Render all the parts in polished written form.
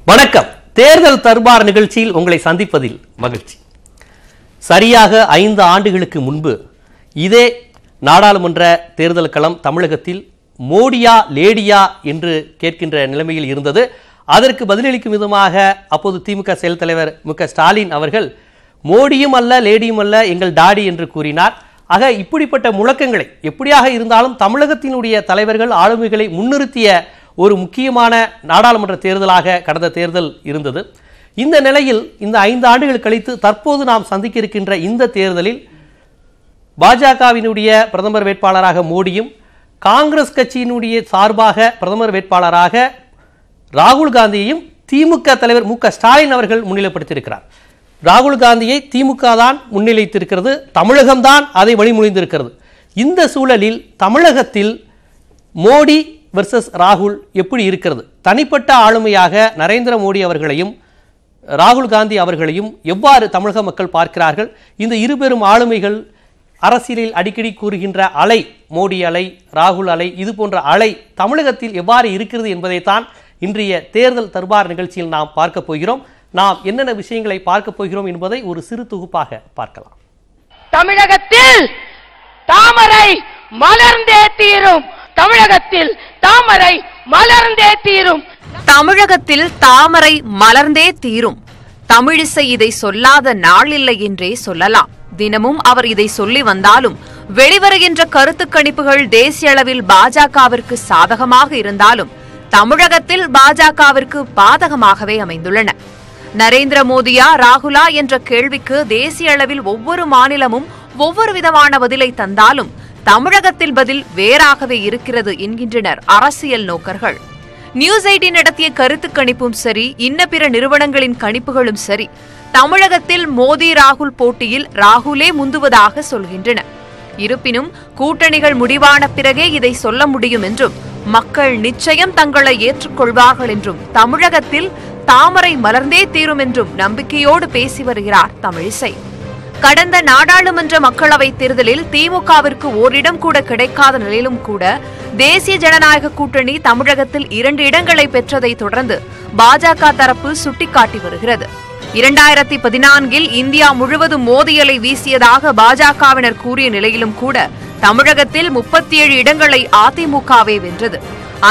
வணக்கம். தேர்தல் தர்பார் நிகழ்ச்சியில் உங்களை சந்திப்பதில் மகிழ்ச்சி. சரியாக 5 ஆண்டுகளுக்கு முன்பு இதே நாடாளுமன்ற தேர்தல் களம் தமிழகத்தில் மோடியா லேடியா என்று கேட்கின்ற நிலைமையில் இருந்தது. அதற்கு பதிலளிக்கும் விதமாக அப்போது திமுக செயல் தலைவர் மு.க.ஸ்டாலின் அவர்கள் மோடியும் அல்ல லேடியும் அல்ல எங்கள் டாடி என்று கூறினார். ஆக இப்படிப்பட்ட முழக்கங்களை எப்படியாக இருந்தாலும் தமிழகத்தினுடைய தலைவர்கள் ஆளுமைகளை முன்னிறுத்திய ஒரு முக்கியமான நாடாளுமன்ற தேர்தலாக கடந்த தேர்தல் இருந்தது. இந்த நிலையில் இந்த 5 ஆண்டுகள் கழித்து தற்போது நாம் சந்திக்க இருக்கின்ற இந்த தேர்தலில் பாஜகவினுடைய பிரதமர் வேட்பாளராக மோடியும் காங்கிரஸ் கட்சியினுடைய சார்பாக பிரதமர் வேட்பாளராக ராகுல் காந்தியையும் திமுக தலைவர் மு.க.ஸ்டாலின் அவர்கள் முன்னிலைப்படுத்தியிருக்கிறார். ராகுல் காந்தியை திமுக தான் முன்னிலைத்திருக்கிறது, தமிழகம்தான் அதை வழிமொழிந்திருக்கிறது. இந்த சூழலில் தமிழகத்தில் மோடி வெர்சஸ் ராகுல் எப்படி இருக்கிறது? தனிப்பட்ட ஆளுமையாக நரேந்திர மோடி அவர்களையும் ராகுல் காந்தி அவர்களையும் எவ்வாறு தமிழக மக்கள் பார்க்கிறார்கள்? இந்த இருபெரும் ஆளுமைகள் அரசியலில் அடிக்கடி கூறுகின்ற அலை, மோடி அலை, ராகுல் அலை, இது போன்ற அலை தமிழகத்தில் எவ்வாறு இருக்கிறது என்பதைத்தான் இன்றைய தேர்தல் தர்பார் நிகழ்ச்சியில் நாம் பார்க்க போகிறோம். நாம் என்னென்ன விஷயங்களை பார்க்க போகிறோம் என்பதை ஒரு சிறு தொகுப்பாக பார்க்கலாம். தமிழகத்தில் தாமரை மலர்ந்தே தீரும். தமிழகத்தில் தாமரை மலர்ந்தே தீரும். தமிழகத்தில் தாமரை மலர்ந்தே தீரும். தமிழிசை இதை சொல்லாத நாளில்லை என்றே சொல்லலாம். தினமும் அவர் இதை சொல்லி வந்தாலும் வெளிவருகின்ற கருத்து கணிப்புகள் தேசிய அளவில் பாஜகவிற்கு சாதகமாக இருந்தாலும் தமிழகத்தில் பாஜகவிற்கு பாதகமாகவே அமைந்துள்ளன. நரேந்திர மோடியா ராகுலா என்ற கேள்விக்கு தேசிய அளவில் ஒவ்வொரு மாநிலமும் ஒவ்வொரு விதமான பதிலை தந்தாலும் தமிழகத்தில் பதில் வேறாகவே இருக்கிறது என்கின்றனர் அரசியல் நோக்கர்கள். நியூஸ் 18 நடத்திய கருத்து கணிப்பும் சரி, இன்ன பிற நிறுவனங்களின் கணிப்புகளும் சரி, தமிழகத்தில் மோடி ராகுல் போட்டியில் ராகுலே முந்துவதாக சொல்கின்றன. இருப்பினும் கூட்டணிகள் முடிவான பிறகே இதை சொல்ல முடியும் என்றும் மக்கள் நிச்சயம் தங்களை ஏற்றுக்கொள்வார்கள் என்றும் தமிழகத்தில் தாமரை மலர்ந்தே தீரும் என்றும் நம்பிக்கையோடு பேசி வருகிறார் தமிழிசை. கடந்த நாடாளுமன்ற மக்களவைத் தேர்தலில் திமுகவிற்கு ஓரிடம் கூட கிடைக்காத நிலையிலும் கூட தேசிய ஜனநாயக கூட்டணி தமிழகத்தில் 2 இடங்களை பெற்றதை தொடர்ந்து பாஜக தரப்பு சுட்டிக்காட்டி வருகிறது. 2014 இந்தியா முழுவதும் மோதியலை வீசியதாக பாஜகவினர் கூறிய நிலையிலும் கூட தமிழகத்தில் 37 இடங்களை அதிமுகவே வென்றது.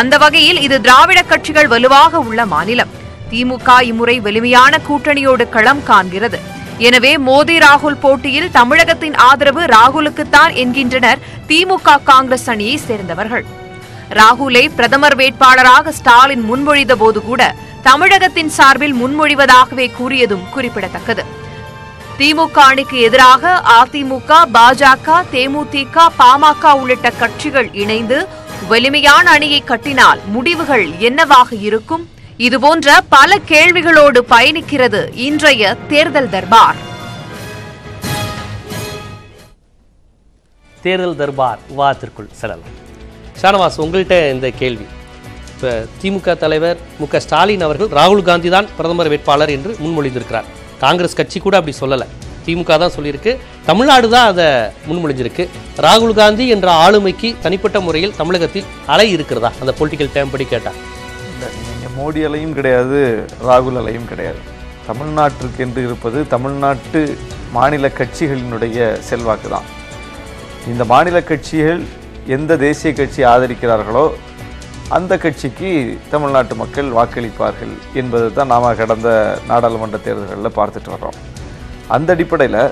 அந்த வகையில் இது திராவிட கட்சிகள் வலுவாக உள்ள மாநிலம். திமுக இம்முறை வலிமையான கூட்டணியோடு களம் காண்கிறது. எனவே மோடி ராகுல் போட்டியில் தமிழகத்தின் ஆதரவு ராகுலுக்குத்தான் என்கின்றனர் திமுக காங்கிரஸ் அணியை சேர்ந்தவர்கள். ராகுலை பிரதமர் வேட்பாளராக ஸ்டாலின் முன்மொழிந்த போது கூட தமிழகத்தின் சார்பில் முன்மொழிவதாகவே கூறியதும் குறிப்பிடத்தக்கது. திமுக அணிக்கு எதிராக அதிமுக, பாஜக, தேமுதிக, பாமக உள்ளிட்ட கட்சிகள் இணைந்து வலிமையான அணியை கட்டினால் முடிவுகள் என்னவாக இருக்கும்? இதுபோன்ற பல கேள்விகளோடு பயணிக்கிறது இன்றைய தேர்தல் தர்பார். தேர்தல் தர்பார் விவாதத்திற்குள் செல்லலாம். ஷானவாஸ், உங்கள்கிட்ட இந்த கேள்வி. இப்போ திமுக தலைவர் மு.க.ஸ்டாலின் அவர்கள் ராகுல் காந்தி தான் பிரதமர் வேட்பாளர் என்று முன்மொழிந்திருக்கிறார். காங்கிரஸ் கட்சி கூட அப்படி சொல்லலை, திமுக தான் சொல்லியிருக்கு. தமிழ்நாடு தான் அதை முன்மொழிஞ்சிருக்கு. ராகுல் காந்தி என்ற ஆளுமைக்கு தனிப்பட்ட முறையில் தமிழகத்தில் அலை இருக்கிறதா? அந்த பொலிட்டிக்கல் டேம் படி கேட்டால் மோடி அலையும் கிடையாது, ராகுல் அலையும் கிடையாது. தமிழ்நாட்டிற்கு என்று இருப்பது தமிழ்நாட்டு மாநில கட்சிகளினுடைய செல்வாக்கு தான். இந்த மாநில கட்சிகள் எந்த தேசிய கட்சி ஆதரிக்கிறார்களோ அந்த கட்சிக்கு தமிழ்நாட்டு மக்கள் வாக்களிப்பார்கள் என்பது தான் நாம் கடந்த நாடாளுமன்ற தேர்தல்களில் பார்த்துட்டு வர்றோம். அந்த அடிப்படையில்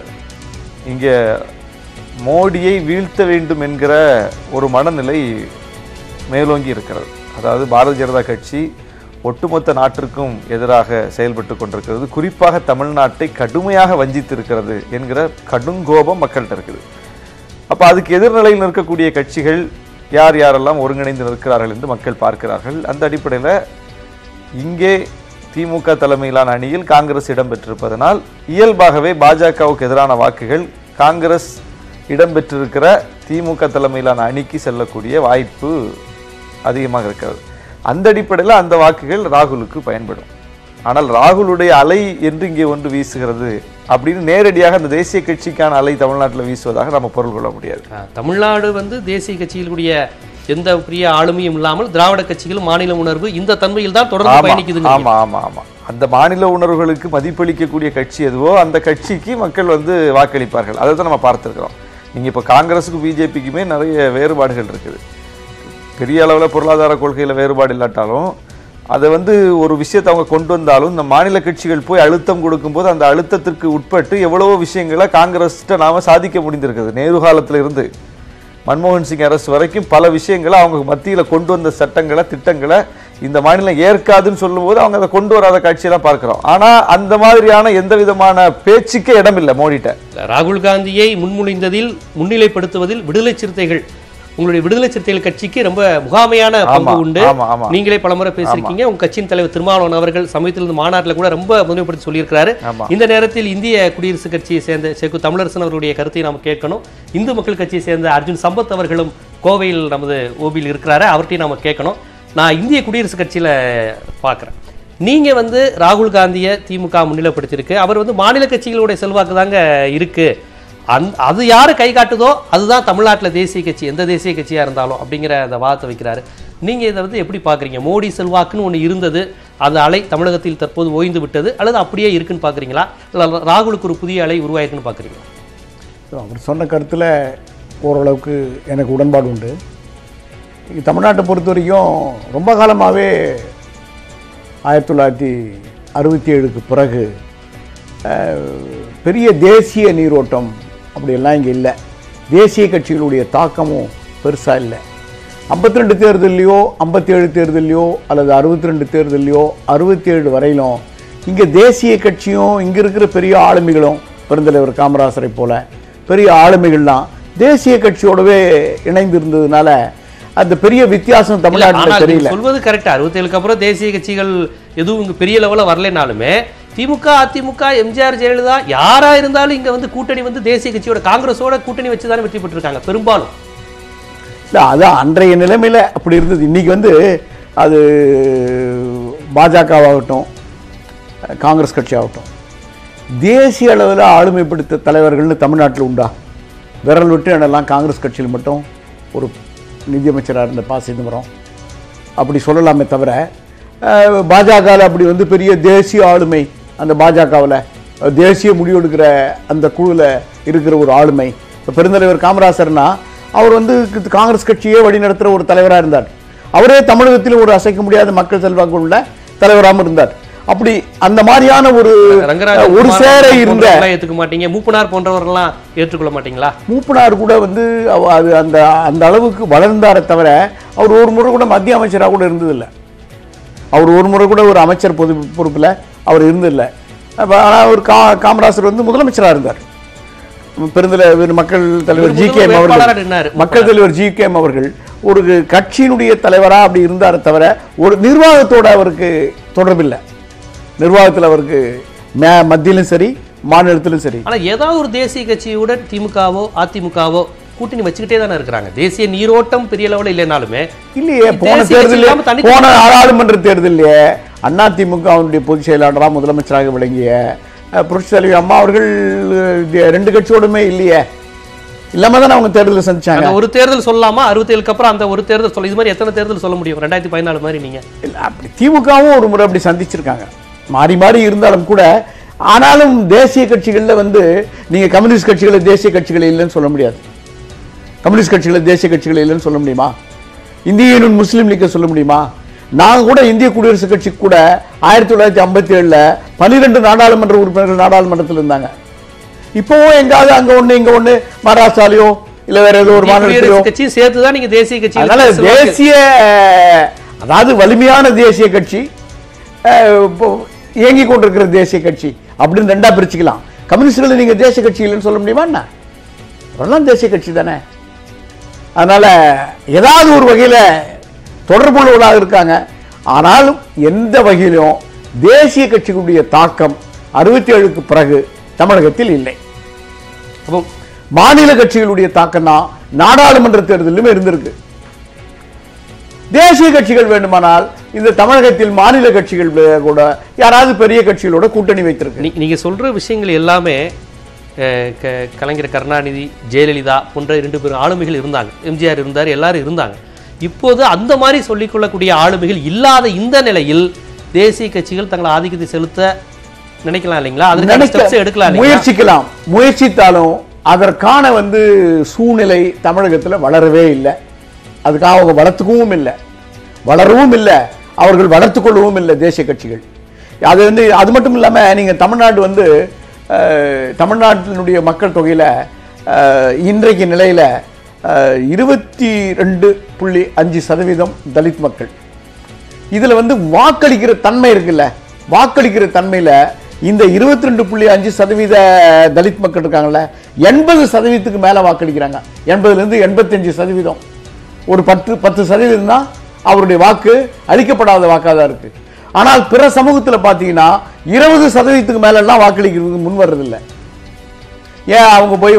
இங்கே மோடியை வீழ்த்த வேண்டும் என்கிற ஒரு மனநிலை மேலோங்கி இருக்கிறது. அதாவது பாரதிய ஜனதா கட்சி ஒட்டுமொத்த நாட்டிற்கும் எதிராக செயல்பட்டு கொண்டிருக்கிறது, குறிப்பாக தமிழ்நாட்டை கடுமையாக வஞ்சித்திருக்கிறது என்கிற கடுங்கோபம் மக்கள்கிட்ட இருக்குது. அப்போ அதுக்கு எதிர்நிலையில் நிற்கக்கூடிய கட்சிகள் யார் யாரெல்லாம் ஒருங்கிணைந்து நிற்கிறார்கள் என்று மக்கள் பார்க்கிறார்கள். அந்த அடிப்படையில் இங்கே திமுக தலைமையிலான அணியில் காங்கிரஸ் இடம்பெற்றிருப்பதனால் இயல்பாகவே பாஜகவுக்கு எதிரான வாக்குகள் காங்கிரஸ் இடம்பெற்றிருக்கிற திமுக தலைமையிலான அணிக்கு செல்லக்கூடிய வாய்ப்பு அதிகமாக இருக்கிறது. அந்த அடிப்படையில் அந்த வாக்குகள் ராகுலுக்கு பயன்படும். ஆனால் ராகுலுடைய அலை என்று இங்கே ஒன்று வீசுகிறது அப்படின்னு நேரடியாக அந்த தேசிய கட்சிக்கான அலை தமிழ்நாட்டில் வீசுவதாக நம்ம பொருள் கொள்ள முடியாது. தமிழ்நாடு தேசிய கட்சிகளுடைய எந்த பெரிய ஆளுமையும் இல்லாமல் திராவிட கட்சிகளும் மாநில உணர்வு இந்த தன்மையில் தான் தொடர்ந்து பயணிக்குது. ஆமா ஆமா ஆமா அந்த மாநில உணர்வுகளுக்கு மதிப்பளிக்கக்கூடிய கட்சி எதுவோ அந்த கட்சிக்கு மக்கள் வாக்களிப்பார்கள். அதை தான் நம்ம பார்த்துருக்கிறோம். நீங்கள் இப்போ காங்கிரஸுக்கும் பிஜேபிக்குமே நிறைய வேறுபாடுகள் இருக்குது. பெரிய அளவில் பொருளாதார கொள்கையில் வேறுபாடு இல்லாட்டாலும் அதை ஒரு விஷயத்தை அவங்க கொண்டு வந்தாலும் இந்த மாநில கட்சிகள் போய் அழுத்தம் கொடுக்கும்போது அந்த அழுத்தத்திற்கு உட்பட்டு எவ்வளவோ விஷயங்களை காங்கிரஸ்கிட்ட நாம் சாதிக்க முடிந்திருக்குது. நேரு காலத்தில் இருந்து மன்மோகன் சிங் அரசு வரைக்கும் பல விஷயங்களை அவங்க மத்தியில் கொண்டு வந்த சட்டங்களை திட்டங்களை இந்த மாநிலம் ஏற்காதுன்னு சொல்லும்போது அவங்க அதை கொண்டு வராத காட்சியெல்லாம் பார்க்கிறோம். ஆனால் அந்த மாதிரியான எந்த விதமான பேச்சுக்கே இடம் இல்லை மோடிட்ட. ராகுல் காந்தியை முன்மொழிந்ததில் முன்னிலைப்படுத்துவதில் விடுதலை சிறுத்தைகள், உங்களுடைய விடுதலை சிறுத்தைகள் கட்சிக்கு ரொம்ப முகாமையான பங்கு உண்டு. நீங்களே பலமுறை பேசியிருக்கீங்க. உங்க கட்சியின் தலைவர் திருமாவளவன் அவர்கள் சமயத்திலிருந்து மாநாட்டில் கூட ரொம்ப முதன்மைப்படுத்தி சொல்லியிருக்கிறாரு. இந்த நேரத்தில் இந்திய குடியரசுக் கட்சியை சேர்ந்த சேகு தமிழரசன் அவருடைய கருத்தை நாம் கேட்கணும். இந்து மக்கள் கட்சியை சேர்ந்த அர்ஜுன் சம்பத் அவர்களும் கோவையில் நமது ஓபியில் இருக்கிறாரு, அவர்கிட்டையும் நாம கேட்கணும். நான் இந்திய குடியரசுக் கட்சியில பார்க்குறேன். நீங்க ராகுல் காந்தியை திமுக முன்னிலைப்படுத்தியிருக்கு. அவர் மாநில கட்சிகளுடைய செல்வாக்கு தாங்க இருக்கு. அது யாரு கை காட்டுதோ அதுதான் தமிழ்நாட்டில் தேசிய கட்சி, எந்த தேசிய கட்சியா இருந்தாலும் அப்படிங்கிற அந்த வாதத்தை வைக்கிறாரு. நீங்க இதை எப்படி பாக்குறீங்க? மோடி செல்வாக்குன்னு ஒன்று இருந்தது, அந்த அலை தமிழகத்தில் தற்போது ஓய்ந்து விட்டது, அல்லது அப்படியே இருக்குன்னு பாக்குறீங்களா, இல்லை ராகுலுக்கு ஒரு புதிய அலை உருவாயிருக்குன்னு பாக்குறீங்களா? அவர் சொன்ன கருத்தில் ஓரளவுக்கு எனக்கு உடன்பாடு உண்டு. தமிழ்நாட்டை பொறுத்த வரைக்கும் ரொம்ப காலமாகவே 1967க்கு பிறகு பெரிய தேசிய நீரோட்டம் அப்படியெல்லாம் இங்கே இல்லை. தேசிய கட்சிகளுடைய தாக்கமும் பெருசாக இல்லை. 52 தேர்தலையோ 57 தேர்தலையோ அல்லது 62 தேர்தலையோ 67 வரையிலும் இங்கே தேசிய கட்சியும் இங்கே இருக்கிற பெரிய ஆளுமைகளும் பெருந்தலைவர் காமராசரை போல பெரிய ஆளுமைகள்லாம் தேசிய கட்சியோடவே இணைந்து இருந்ததுனால அந்த பெரிய வித்தியாசம் தமிழ்நாட்டில் தெரியல. சொல்வது கரெக்ட். 67க்கு அப்புறம் தேசிய கட்சிகள் எதுவும் இங்கே பெரிய லெவலில் வரலைனாலுமே திமுக, அதிமுக, எம்ஜிஆர், ஜெயலலிதா யாரா இருந்தாலும் இங்க கூட்டணி தேசிய கட்சியோட காங்கிரஸோட கூட்டணி வச்சுதானே வெற்றி பெற்றிருக்காங்க பெரும்பாலும். இல்லை, அதான் அன்றைய நிலைமையில் அப்படி இருந்தது. இன்னைக்கு அது பாஜகவாகட்டும் காங்கிரஸ் கட்சி ஆகட்டும் தேசிய அளவில் ஆளுமைப்படுத்த தலைவர்கள்னு தமிழ்நாட்டில் உண்டா? விரல் விட்டு என்னெல்லாம் காங்கிரஸ் கட்சியில் மட்டும் ஒரு நிதியமைச்சராக இருந்த ப. சிதம்பரம் அப்படி சொல்லலாமே தவிர பாஜகவில் அப்படி பெரிய தேசிய ஆளுமை, அந்த பாஜகவில் தேசிய முடிவெடுக்கிற அந்த குழுவில் இருக்கிற ஒரு ஆளுமை. இப்போ பெருந்தலைவர் காமராசர்னா அவர் காங்கிரஸ் கட்சியே வழிநடத்துகிற ஒரு தலைவராக இருந்தார். அவரே தமிழகத்தில் ஒரு அசைக்க முடியாத மக்கள் செல்வாக்கு உள்ள தலைவராகவும் இருந்தார். அப்படி அந்த மாதிரியான ஒரு சேர இருந்த ஏற்றுக்க மாட்டீங்க, மூப்பனார் போன்றவர்கள்லாம் ஏற்றுக்கொள்ள மாட்டீங்களா? மூப்பனார் கூட அது அந்த அந்த அளவுக்கு வளர்ந்தாரை தவிர அவர் ஒரு முறை கூட மத்திய அமைச்சராக கூட இருந்ததில்லை. அவர் ஒரு முறை கூட ஒரு அமைச்சர் பொறுப்பில் அவர் இருந்ததில்லை. ஆனால் அவர் காமராசர் முதலமைச்சராக இருந்தார். பெருந்தலைவர் மக்கள் தலைவர் ஜி.கே.எம். அவர்கள், மக்கள் தலைவர் ஜி.கே.எம். அவர்கள் ஒரு கட்சியினுடைய தலைவராக அப்படி இருந்தாரே தவிர ஒரு நிர்வாகத்தோடு அவருக்கு தொடர்பில்லை. நிர்வாகத்தில் அவருக்கு மத்தியிலும் சரி மாநிலத்திலும் சரி. ஆனால் ஏதாவது ஒரு தேசிய கட்சியுடன் திமுகவோ அதிமுகவோ கூட்டணி வச்சுக்கிட்டே தானே இருக்கிறாங்க. தேசிய நீரோட்டம் பெரிய லெவலில் இல்லைனாலுமே இல்லையே. போன நாடாளுமன்ற தேர்தலிலே அதிமுக அவனுடைய பொதுச் செயலாளராக முதலமைச்சராக விளங்கிய புரட்சி தலைவி அம்மா அவர்கள் 2 கட்சியோடுமே இல்லையே, இல்லாம தான் அவங்க தேர்தலில் சந்திச்சாங்க. ஒரு தேர்தல் சொல்லலாமா? 67க்கு அப்புறம் அந்த ஒரு தேர்தல் சொல்ல, இது மாதிரி எத்தனை தேர்தல் சொல்ல முடியும்? 2014 மாதிரி நீங்க இல்லை, அப்படி திமுகவும் ஒரு முறை அப்படி சந்திச்சிருக்காங்க, மாறி மாறி இருந்தாலும் கூட. ஆனாலும் தேசிய கட்சிகளில் நீங்க கம்யூனிஸ்ட் கட்சிகளை தேசிய கட்சிகள் இல்லைன்னு சொல்ல முடியாது. கம்யூனிஸ்ட் கட்சிகளை தேசிய கட்சிகள் இல்லைன்னு சொல்ல முடியுமா? இந்திய யூனியன் முஸ்லீம் லீக்கை சொல்ல முடியுமா? நாங்க கூட இந்திய குடியரசுக் கட்சி கூட 1957 12 நாடாளுமன்ற உறுப்பினர்கள் நாடாளுமன்றத்தில் இருந்தாங்க. இப்போவும் எங்காவது அங்க ஒண்ணு இங்க ஒண்ணு மகாராஷ்டிராலயோ இல்ல வேற ஏதோ ஒரு மாநிலத்திலோ கட்சி சேர்த்துதான் நீங்க தேசிய கட்சி. அதனால தேசிய, அதாவது வலிமையான தேசிய கட்சி, இயங்கி கொண்டிருக்கிற தேசிய கட்சி அப்படின்னு 2ஆ பிரிச்சுக்கலாம். கம்யூனிஸ்டுகளை நீங்க தேசிய கட்சி இல்லைன்னு சொல்ல முடியுமா? என்ன அதெல்லாம் தேசிய கட்சி தானே. அதனால ஏதாவது ஒரு வகையில தொடர்புள்ளவர்களாக இருக்காங்க. ஆனாலும் எந்த வகையிலும் தேசிய கட்சிகளுடைய தாக்கம் 67க்கு பிறகு தமிழகத்தில் இல்லை. மாநில கட்சிகளுடைய தாக்கம் தான் நாடாளுமன்ற தேர்தலிலும் இருந்திருக்கு. தேசிய கட்சிகள் வேண்டுமானால் இந்த தமிழகத்தில் மாநில கட்சிகள் கூட யாராவது பெரிய கட்சிகளோட கூட்டணி வைத்திருக்கு. நீங்க சொல்ற விஷயங்கள் எல்லாமே கலைஞர் கருணாநிதி, ஜெயலலிதா போன்ற 2 பேர் ஆளுமைகள் இருந்தாங்க, எம்ஜிஆர் இருந்தார், எல்லாரும் இருந்தாங்க. இப்போது அந்த மாதிரி சொல்லிக்கொள்ளக்கூடிய ஆளுமைகள் இல்லாத இந்த நிலையில் தேசிய கட்சிகள் தங்கள் ஆதிக்கத்தை செலுத்த நினைக்கலாம் இல்லைங்களா? அதுக்கு ஸ்டெப்ஸ் எடுக்கலாம், முயற்சிக்கலாம். முயற்சித்தாலும் அதற்கான சூழ்நிலை தமிழகத்தில் வளரவே இல்லை. அதுக்காக அவங்க வளர்த்துக்கவும் இல்லை, வளரவும் இல்லை, அவர்கள் வளர்த்துக் கொள்ளவும் இல்லை தேசிய கட்சிகள். அது அது மட்டும் இல்லாமல் நீங்கள் தமிழ்நாடு தமிழ்நாட்டினுடைய மக்கள் தொகையில் இன்றைக்கு நிலையில் 22.5% தலித் மக்கள். இதில் வாக்களிக்கிற தன்மை இருக்குல்ல, வாக்களிக்கிற தன்மையில் இந்த 22.5% தலித் மக்கள் இருக்காங்கல்ல, 80% மேலே வாக்களிக்கிறாங்க. 80லேருந்து 85%. ஒரு 10% தான் அவருடைய வாக்கு அளிக்கப்படாத வாக்காக தான் இருக்கு. ஆனால் பிற சமூகத்தில் பார்த்தீங்கன்னா 20% மேலாம் வாக்களிக்கிறதுக்கு முன் வர்றதில்லை. ஏன் அவங்க போய்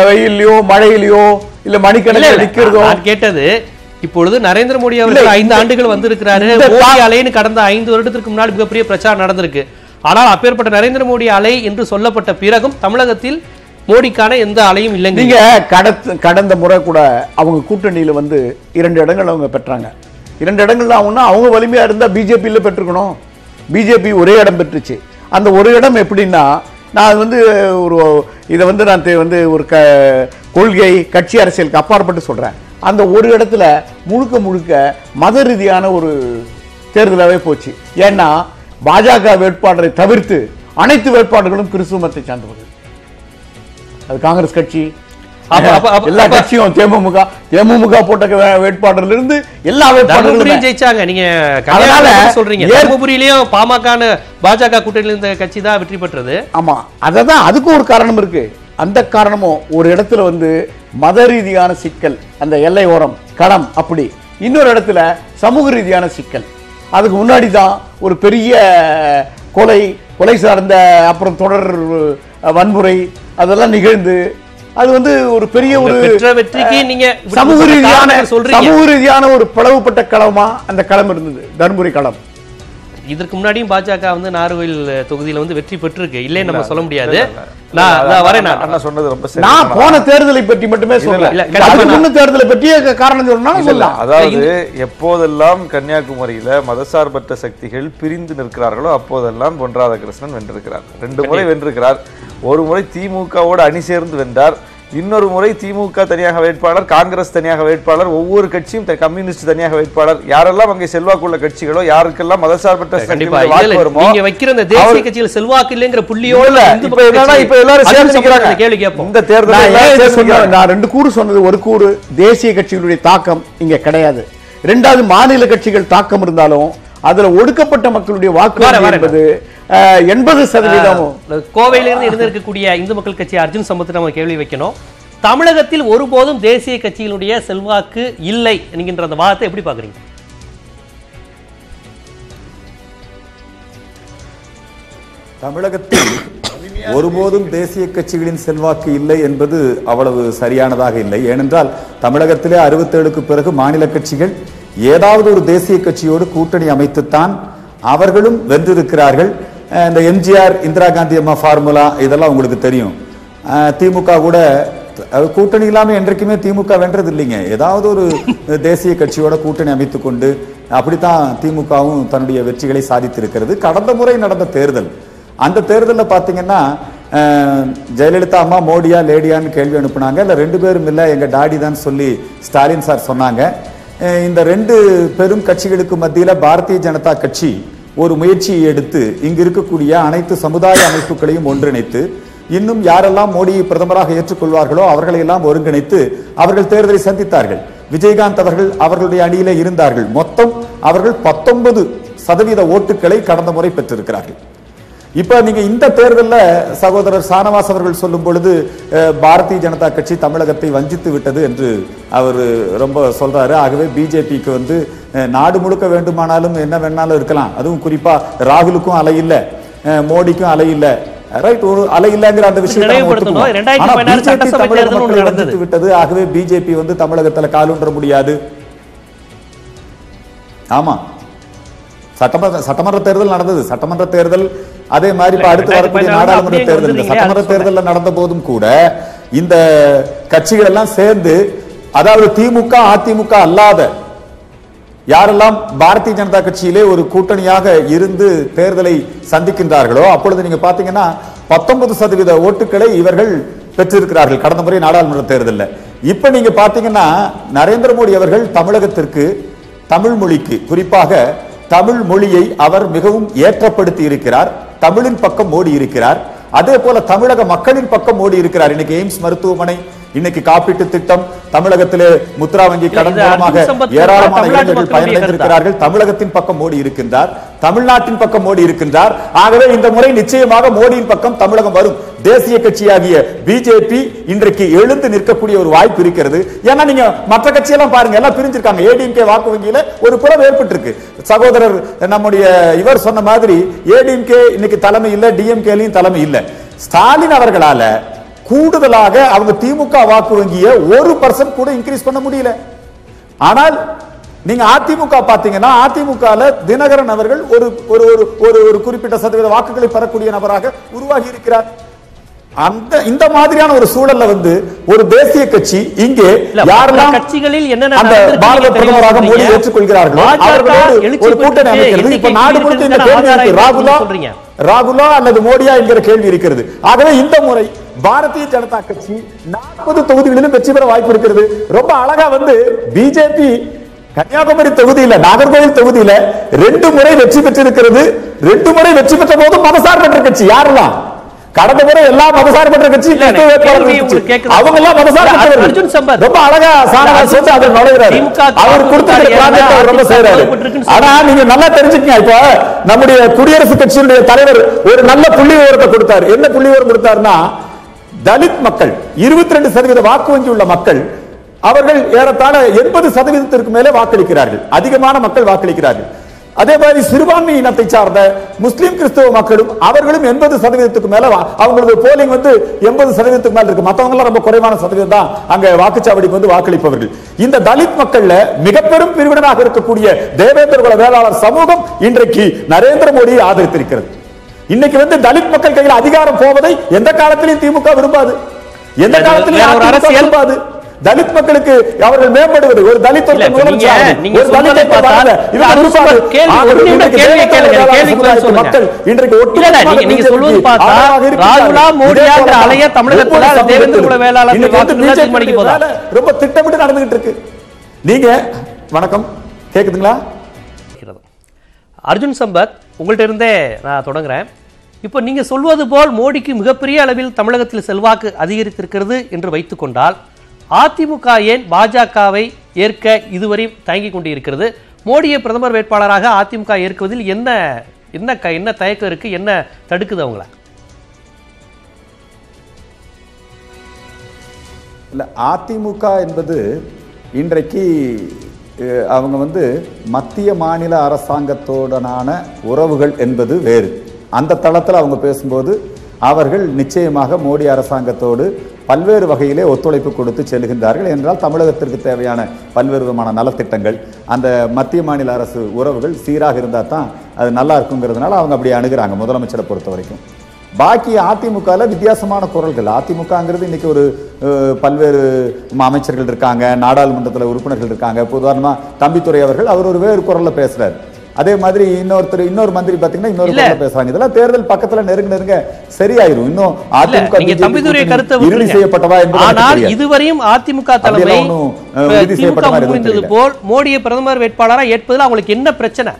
வெயிலையோ மழையிலையோ இல்ல மணிக்கணக்கில் நிற்கிறதோ? கேட்டது இப்பொழுது நரேந்திர மோடி அவர்கள் 5 ஆண்டுகள் வந்திருக்கிறாரு. மோடி அலைன்னு கடந்த 5 வருடத்திற்கு முன்னாடி மிகப்பெரிய பிரச்சாரம் நடந்திருக்கு. ஆனால் அப்பேற்பட்ட நரேந்திர மோடி அலை என்று சொல்லப்பட்ட பிறகும் தமிழகத்தில் மோடிக்கான எந்த அலையும் இல்லைங்க. நீங்க கடந்த முறை கூட அவங்க கூட்டணியில 2 இடங்கள் அவங்க பெற்றாங்க. 2 இடங்கள்ல அவங்க வலிமையா இருந்தா பிஜேபியில பெற்றுக்கணும். பிஜேபி ஒரே இடம் பெற்றுச்சு. அந்த ஒரு இடம் எப்படின்னா, நான் ஒரு இதை நான் ஒரு கொள்கை கட்சி அரசியலுக்கு அப்பாற்பட்டு சொல்றேன். அந்த ஒரு இடத்துல முழுக்க மத ரீதியான ஒரு தேர்தலாவே போச்சு. ஏன்னா பாஜக வேட்பாளரை தவிர்த்து அனைத்து வேட்பாளர்களும் கிறிஸ்துவ மதத்தை சார்ந்தவர்கள். அது காங்கிரஸ் கட்சி, எல்லா கட்சியும் தேமுக போட்ட வேட்பாளர்ல இருந்து எல்லா வேட்பாளர்களும் ஜெயிச்சாங்க. நீங்க சொல்றீங்க தர்மபுரியிலயும் பாமக பாஜக கூட்டணியில இருந்த கட்சி தான் வெற்றி பெற்றது. ஆமா, அததான் அதுக்கும் ஒரு காரணம் இருக்கு. அந்த காரணமும் ஒரு இடத்துல மத ரீதியான சிக்கல், அந்த எல்லை ஓரம் களம், அப்படி இன்னொரு இடத்துல சமூக ரீதியான சிக்கல். அதுக்கு முன்னாடி தான் ஒரு பெரிய கொலை சார்ந்த அப்புறம் தொடர் வன்முறை அதெல்லாம் நிகழ்ந்து அது ஒரு பெரிய ஒரு சமூக ரீதியான ஒரு பிளவுபட்ட களமா அந்த களம் இருந்தது, தர்மபுரி களம். இதற்கு முன்னாடியும் பாஜக நாகர்கோவில் தொகுதியில வெற்றி பெற்றிருக்கு, இல்லே நம்ம சொல்ல முடியாது. நான் போன தேர்தலை பற்றி மட்டுமே சொல்றேன், தேர்தலை பற்றிய காரணம் சொல்லலாம். அதாவது எப்போதெல்லாம் கன்னியாகுமரியில மதசார்பற்ற சக்திகள் பிரிந்து நிற்கிறார்களோ அப்போதெல்லாம் பொன் ராதாகிருஷ்ணன் வென்றிருக்கிறார். 2 முறை வென்றிருக்கிறார். ஒரு முறை திமுகவோடு அணி சேர்ந்து வென்றார், இன்னொரு முறை திமுக தனியாக வேட்பாளர், காங்கிரஸ் தனியாக வேட்பாளர், ஒவ்வொரு கட்சியும் கம்யூனிஸ்ட் தனியாக வேட்பாளர். யாரெல்லாம் அங்கே செல்வாக்குள்ள கட்சிகளோ, யாருக்கெல்லாம் மதசார்பற்ற வருமோ, நீங்க வைக்கிற இந்த தேசிய கட்சியில் செல்வாக்கு இல்லைங்கிற புள்ளியோட இப்ப எல்லாரும் சேர்ந்து நிக்கிறாங்க. கேள்வி கேட்போம். இந்த தேர்தல் நான் 2 கூறு சொன்னது, ஒரு கூறு தேசிய கட்சிகளுடைய தாக்கம் இங்க கிடையாது. 2வது மாநில கட்சிகள் தாக்கம் இருந்தாலும் அதுல ஒடுக்கப்பட்ட மக்களுடைய வாக்கு என்பது 80%. கோவையிலிருந்து இருந்திருக்கக்கூடிய இந்து மக்கள் கட்சி அர்ஜுன் சம்பத் நம்ம கேள்வி வைக்கணும். தமிழகத்தில் ஒருபோதும் தேசிய கட்சியினுடைய செல்வாக்கு இல்லை என்கின்ற அந்த வாதத்தை எப்படி பாக்குறீங்க? தமிழகத்தில் ஒருபோதும் தேசிய கட்சிகளின் செல்வாக்கு இல்லை என்பது அவ்வளவு சரியானதாக இல்லை. ஏனென்றால் தமிழகத்திலே 67க்கு பிறகு மாநில கட்சிகள் ஏதாவது ஒரு தேசிய கட்சியோடு கூட்டணி அமைத்துத்தான் அவர்களும் வென்றிருக்கிறார்கள். இந்த எம்ஜிஆர், இந்திரா காந்தி அம்மா ஃபார்முலா இதெல்லாம் உங்களுக்கு தெரியும். திமுக கூட கூட்டணி இல்லாம என்றைக்குமே திமுக வென்றது இல்லைங்க. ஏதாவது ஒரு தேசிய கட்சியோட கூட்டணி அமைத்துக் கொண்டு அப்படித்தான் திமுகவும் தன்னுடைய வெற்றிகளை சாதித்திருக்கிறது. கடந்த முறை நடந்த தேர்தல், அந்த தேர்தலில் பார்த்தீங்கன்னா ஜெயலலிதா அம்மா மோடியா லேடியான்னு கேள்வி அனுப்புனாங்க. இல்லை 2 பேரும் இல்லை, எங்க டாடி தான் சொல்லி ஸ்டாலின் சார் சொன்னாங்க. இந்த 2 பெரும் கட்சிகளுக்கு மத்தியில பாரதிய ஜனதா கட்சி ஒரு முயற்சியை எடுத்து இங்கு இருக்கக்கூடிய அனைத்து சமுதாய அமைப்புகளையும் ஒன்றிணைத்து, இன்னும் யாரெல்லாம் மோடியை பிரதமராக ஏற்றுக்கொள்வார்களோ அவர்களை எல்லாம் ஒருங்கிணைத்து அவர்கள் தேர்தலை சந்தித்தார்கள். விஜயகாந்த் அவர்கள் அவர்களுடைய அணியிலே இருந்தார்கள். மொத்தம் அவர்கள் 19% ஓட்டுகளை கடந்த முறை பெற்றிருக்கிறார்கள். இப்ப நீங்க இந்த தேர்தலில் சகோதரர் சானவாஸ் அவர்கள் சொல்லும் பொழுது பாரதிய ஜனதா கட்சி தமிழகத்தை வஞ்சித்து விட்டது என்று அவர் ரொம்ப சொல்றாரு. ஆகவே பிஜேபிக்கு நாடு முழுக்க வேண்டுமானாலும் என்ன வேணாலும் இருக்கலாம், அதுவும் குறிப்பா ராகுலுக்கும் அலை இல்லை, மோடிக்கும் அலை இல்லை, ரைட், ஒரு அலை இல்லைங்கிற அந்த விஷயத்தை விட்டது. ஆகவே பிஜேபி தமிழகத்தில் காலூன்ற முடியாது. ஆமா, சட்டமன்ற தேர்தல் நடந்தது. சட்டமன்ற தேர்தல் அதே மாதிரி இப்ப அடுத்து வரக்கூடிய நாடாளுமன்ற தேர்தல், இந்த சட்டமன்ற தேர்தல் நடந்த போதும் கூட இந்த கட்சிகள் எல்லாம் சேர்ந்து, அதாவது திமுக அதிமுக அல்லாத யாரெல்லாம் பாரதிய ஜனதா கட்சியிலே ஒரு கூட்டணியாக இருந்து தேர்தலை சந்திக்கின்றார்களோ அப்பொழுது நீங்க பாத்தீங்கன்னா 19% ஓட்டுகளை இவர்கள் பெற்றிருக்கிறார்கள் கடந்த முறை நாடாளுமன்ற தேர்தலில். இப்ப நீங்க பாத்தீங்கன்னா நரேந்திர மோடி அவர்கள் தமிழகத்திற்கு தமிழ் மொழிக்கு குறிப்பாக தமிழ் மொழியை அவர் மிகவும் ஏற்றப்படுத்தி இருக்கிறார். தமிழின் பக்கம் மோடி இருக்கிறார். அதே போல தமிழக மக்களின் பக்கம் மோடி இருக்கிறார். இன்னைக்கு எய்ம்ஸ் மருத்துவமனை, இன்னைக்கு காப்பீட்டு திட்டம், தமிழகத்திலே முத்ரா வங்கி கடன் மூலமாக ஏராளமான இளைஞர்கள் பயனடைந்திருக்கிறார்கள். தமிழகத்தின் பக்கம் மோடி இருக்கின்றார், தமிழ்நாட்டின் பக்கம் மோடி இருக்கின்றார். ஆகவே இந்த முறை நிச்சயமாக மோடியின் பக்கம் தமிழகம் வரும். தேசிய கட்சியாகிய பிஜேபி இன்றைக்கு எழுந்து நிற்கக்கூடிய ஒரு வாய்ப்பு இருக்கிறது. ஏன்னா நீங்க மற்ற கட்சியெல்லாம் பாருங்க, எல்லாம் பிரிஞ்சிருக்காங்க. ஏடிஎம்கே வாக்கு வங்கியில ஒரு புலம் ஏற்பட்டிருக்கு. சகோதரர் நம்முடைய இவர் சொன்ன மாதிரி ஏடிஎம்கே இன்னைக்கு தலைமை இல்ல, டிஎம்கேலையும் தலைமை இல்ல. ஸ்டாலின் அவர்களால கூடுதலாக அவங்க திமுக வாக்கு வங்கியை 1% கூட இன்க்ரீஸ் பண்ண முடியல. ஆனால் நீங்க அதிமுக பாத்தீங்கன்னா அதிமுகல தினகரன் அவர்கள் ஒரு குறிப்பிட்ட சதவீத வாக்குகளை பெறக்கூடிய நபராக உருவாகி இருக்கிறார். இந்த மாதிரியான ஒரு சூழல்ல ஒரு தேசிய கட்சி இங்கே யாரெல்லாம் கட்சிகளில் பாரத பிரதமராக மோடி ஏற்றுக்கொள்கிறார்களோ அவர்களோடு ஒரு கூட்டணி அமைக்கிறது. இப்ப நாடு முழுக்க இந்த கேள்வி ராகுலா அல்லது மோடியா என்கிற கேள்வி இருக்கிறது. ஆகவே இந்த முறை பாரதிய ஜனதா கட்சி 40 தொகுதிகளிலும் வெற்றி பெற வாய்ப்பு இருக்கிறது. ரொம்ப அழகா பிஜேபி கன்னியாகுமரி தொகுதியில, நாகர்கோவில் தொகுதியில 2 முறை வெற்றி பெற்றிருக்கிறது. 2 முறை வெற்றி பெற்ற போது மதசார்பற்ற கட்சி யாரெல்லாம் கடந்த முறை எல்லா மதசார்பற்ற கட்சி அவங்க எல்லாம் மதசார்பற்ற ரொம்ப அழகா சொல்லி அதை நுழைகிறாரு. அவர் கொடுத்த ரொம்ப செய்யறாரு. ஆனா நீங்க நல்லா தெரிஞ்சுக்கங்க, இப்ப நம்முடைய குடியரசுக் கட்சியினுடைய தலைவர் ஒரு நல்ல புள்ளி விவரத்தை கொடுத்தார். என்ன புள்ளி விவரம் கொடுத்தாருன்னா, தலித் மக்கள் 22% வாக்கு வங்கி உள்ள மக்கள் அவர்கள் ஏறத்தாழ 80% மேலே வாக்களிக்கிறார்கள். அதிகமான மக்கள் வாக்களிக்கிறார்கள். அதே மாதிரி சிறுபான்மை இனத்தை சார்ந்த முஸ்லிம் கிறிஸ்தவ மக்களும் அவர்களும் 80% மேல அவங்களது போலிங் 80% மேல இருக்கு. மத்தவங்க எல்லாம் ரொம்ப குறைவான சதவீதம் தான் அங்க வாக்குச்சாவடிக்கு வாக்களிப்பவர்கள். இந்த தலித் மக்கள்ல மிக பெரும் பிரிவினராக இருக்கக்கூடிய தேவேந்திர குல வேளாளர் சமூகம் இன்றைக்கு நரேந்திர மோடியை ஆதரித்திருக்கிறது. இன்னைக்கு தலித் மக்கள் கையில் அதிகாரம் போவதை எந்த காலத்திலையும் திமுக விரும்பாது, எந்த காலத்திலையும் விரும்பாது. தலித் மக்களுக்கு அவர்கள் மேம்படுவது ஒரு தலித் ரொம்ப திட்டமிட்டு நடந்துகிட்டு இருக்கு. நீங்க வணக்கம் கேக்குதுங்களா? அர்ஜுன் சம்பத், உங்கள்ட்ட இருந்தே நான் தொடங்குறேன். இப்போ நீங்க சொல்வது போல் மோடிக்கு மிகப்பெரிய அளவில் தமிழகத்தில் செல்வாக்கு அதிகரித்திருக்கிறது என்று வைத்துக் கொண்டால், அதிமுக ஏன் பாஜகவை ஏற்க இதுவரை தயங்கிக் கொண்டிருக்கிறது? மோடியை பிரதமர் வேட்பாளராக அதிமுக ஏற்குவதில் என்ன தயக்கம் இருக்கு? என்ன தடுக்குது அவங்கள? இல்ல, அதிமுக என்பது இன்றைக்கு அவங்க மத்திய மாநில அரசாங்கத்தோடனான உறவுகள் என்பது வேறு. அந்த தளத்தில் அவங்க பேசும்போது அவர்கள் நிச்சயமாக மோடி அரசாங்கத்தோடு பல்வேறு வகையிலே ஒத்துழைப்பு கொடுத்து செல்கின்றார்கள். என்றால் தமிழகத்திற்கு தேவையான பல்வேறு விதமான நலத்திட்டங்கள், அந்த மத்திய மாநில அரசு உறவுகள் சீராக இருந்தால் தான் அது நல்லா இருக்குங்கிறதுனால அவங்க அப்படி அணுகிறாங்க முதலமைச்சரை பொறுத்த வரைக்கும். பாக்கி அதிமுகவில் வித்தியாசமான குரல்கள். அதிமுகங்கிறது இன்னைக்கு ஒரு பல்வேறு அமைச்சர்கள் இருக்காங்க, நாடாளுமன்றத்தில் உறுப்பினர்கள் இருக்காங்க. உதாரணமாக தம்பித்துரை அவர்கள் அவர் ஒரு வேறு குரலில் பேசுறாரு. அதே மாதிரி இன்னொரு மந்திரி பாத்தீங்கன்னா இன்னொரு குரல்ல பேசுறாங்க. இதெல்லாம் தேர்தல் பக்கத்துல நெருங்க சரியாயிரும். இன்னும் அதிமுக தம்பிதுரை கருத்தை இறுதி செய்யப்பட்டதா என்பது, ஆனால் இதுவரையும் அதிமுக தலைமை முடிந்தது போல் மோடியை பிரதமர் வேட்பாளராக ஏற்பதில் அவங்களுக்கு என்ன பிரச்சனை?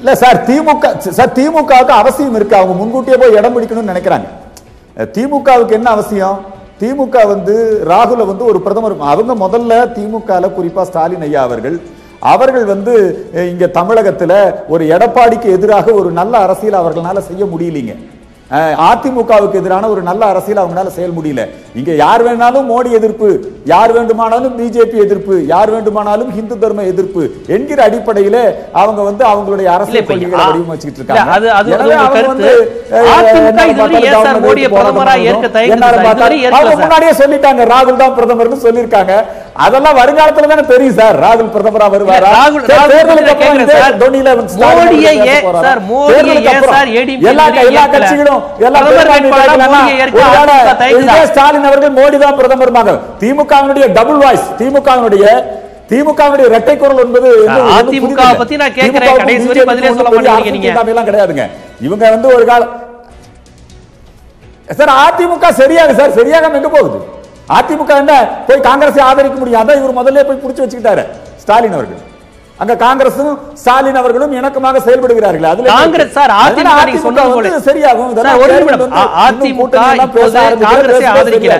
இல்ல சார், திமுகவுக்கு அவசியம் இருக்கு. அவங்க முன்கூட்டியே போய் இடம் பிடிக்கணும்னு நினைக்கிறாங்க. திமுகவுக்கு என்ன அவசியம்? திமுக ராகுல ஒரு பிரதமர், அவங்க முதல்ல திமுக குறிப்பா ஸ்டாலின் ஐயா அவர்கள் இங்க தமிழகத்துல ஒரு எடப்பாடிக்கு எதிராக ஒரு நல்ல அரசியல் அவர்களால செய்ய முடியலீங்க. அதிமுகவுக்கு எதிரான ஒரு நல்ல அரசியல் அவங்களால செயல் முடியல. இங்க யார் வேணாலும் மோடி எதிர்ப்பு, யார் வேண்டுமானாலும் பிஜேபி எதிர்ப்பு, யார் வேண்டுமானாலும் இந்து தர்ம எதிர்ப்பு என்கிற அடிப்படையில அவங்க அவங்களுடைய அரசியல் கொள்கைகளை வடிவமைச்சிட்டு இருக்காங்க. முன்னாடியே சொல்லிட்டாங்க ராகுல் தான் பிரதமர்னு சொல்லிருக்காங்க. அதெல்லாம் வருங்காலத்துல தானே தெரியும் சார் ராகுல் பிரதமரா வருவாரா. எல்லா கட்சிகளும் ஸ்டாலின் அவர்கள் மோடி தான் பிரதமர். திமுக டபுள் வாய்ஸ், திமுக திமுகவுடைய இரட்டை குரல் என்பது அதிமுக பத்தி நான் கேக்குறேன், கடைசி வரை பதிலே சொல்ல மாட்டேங்கிறீங்க. கிடையாதுங்க. இவங்க வந்து ஒரு கால சார் அதிமுக சரியாக சார் சரியாக எங்க போகுது? அதிமுக என்ன போய் காங்கிரஸை ஆதரிக்க முடியாத இவர் முதல்ல போய் புடிச்சு வச்சுக்கிட்டாரு ஸ்டாலின் அவர்கள். அங்க காங்கிரசும் ஸ்டாலின் அவர்களும் இணக்கமாக செயல்படுகிறார்கள். அதுல காங்கிரஸ் சார் அதிமுக நீங்க சொன்னது போல சரியாகும். அதிமுக இப்போது காங்கிரஸை ஆதரிக்கல,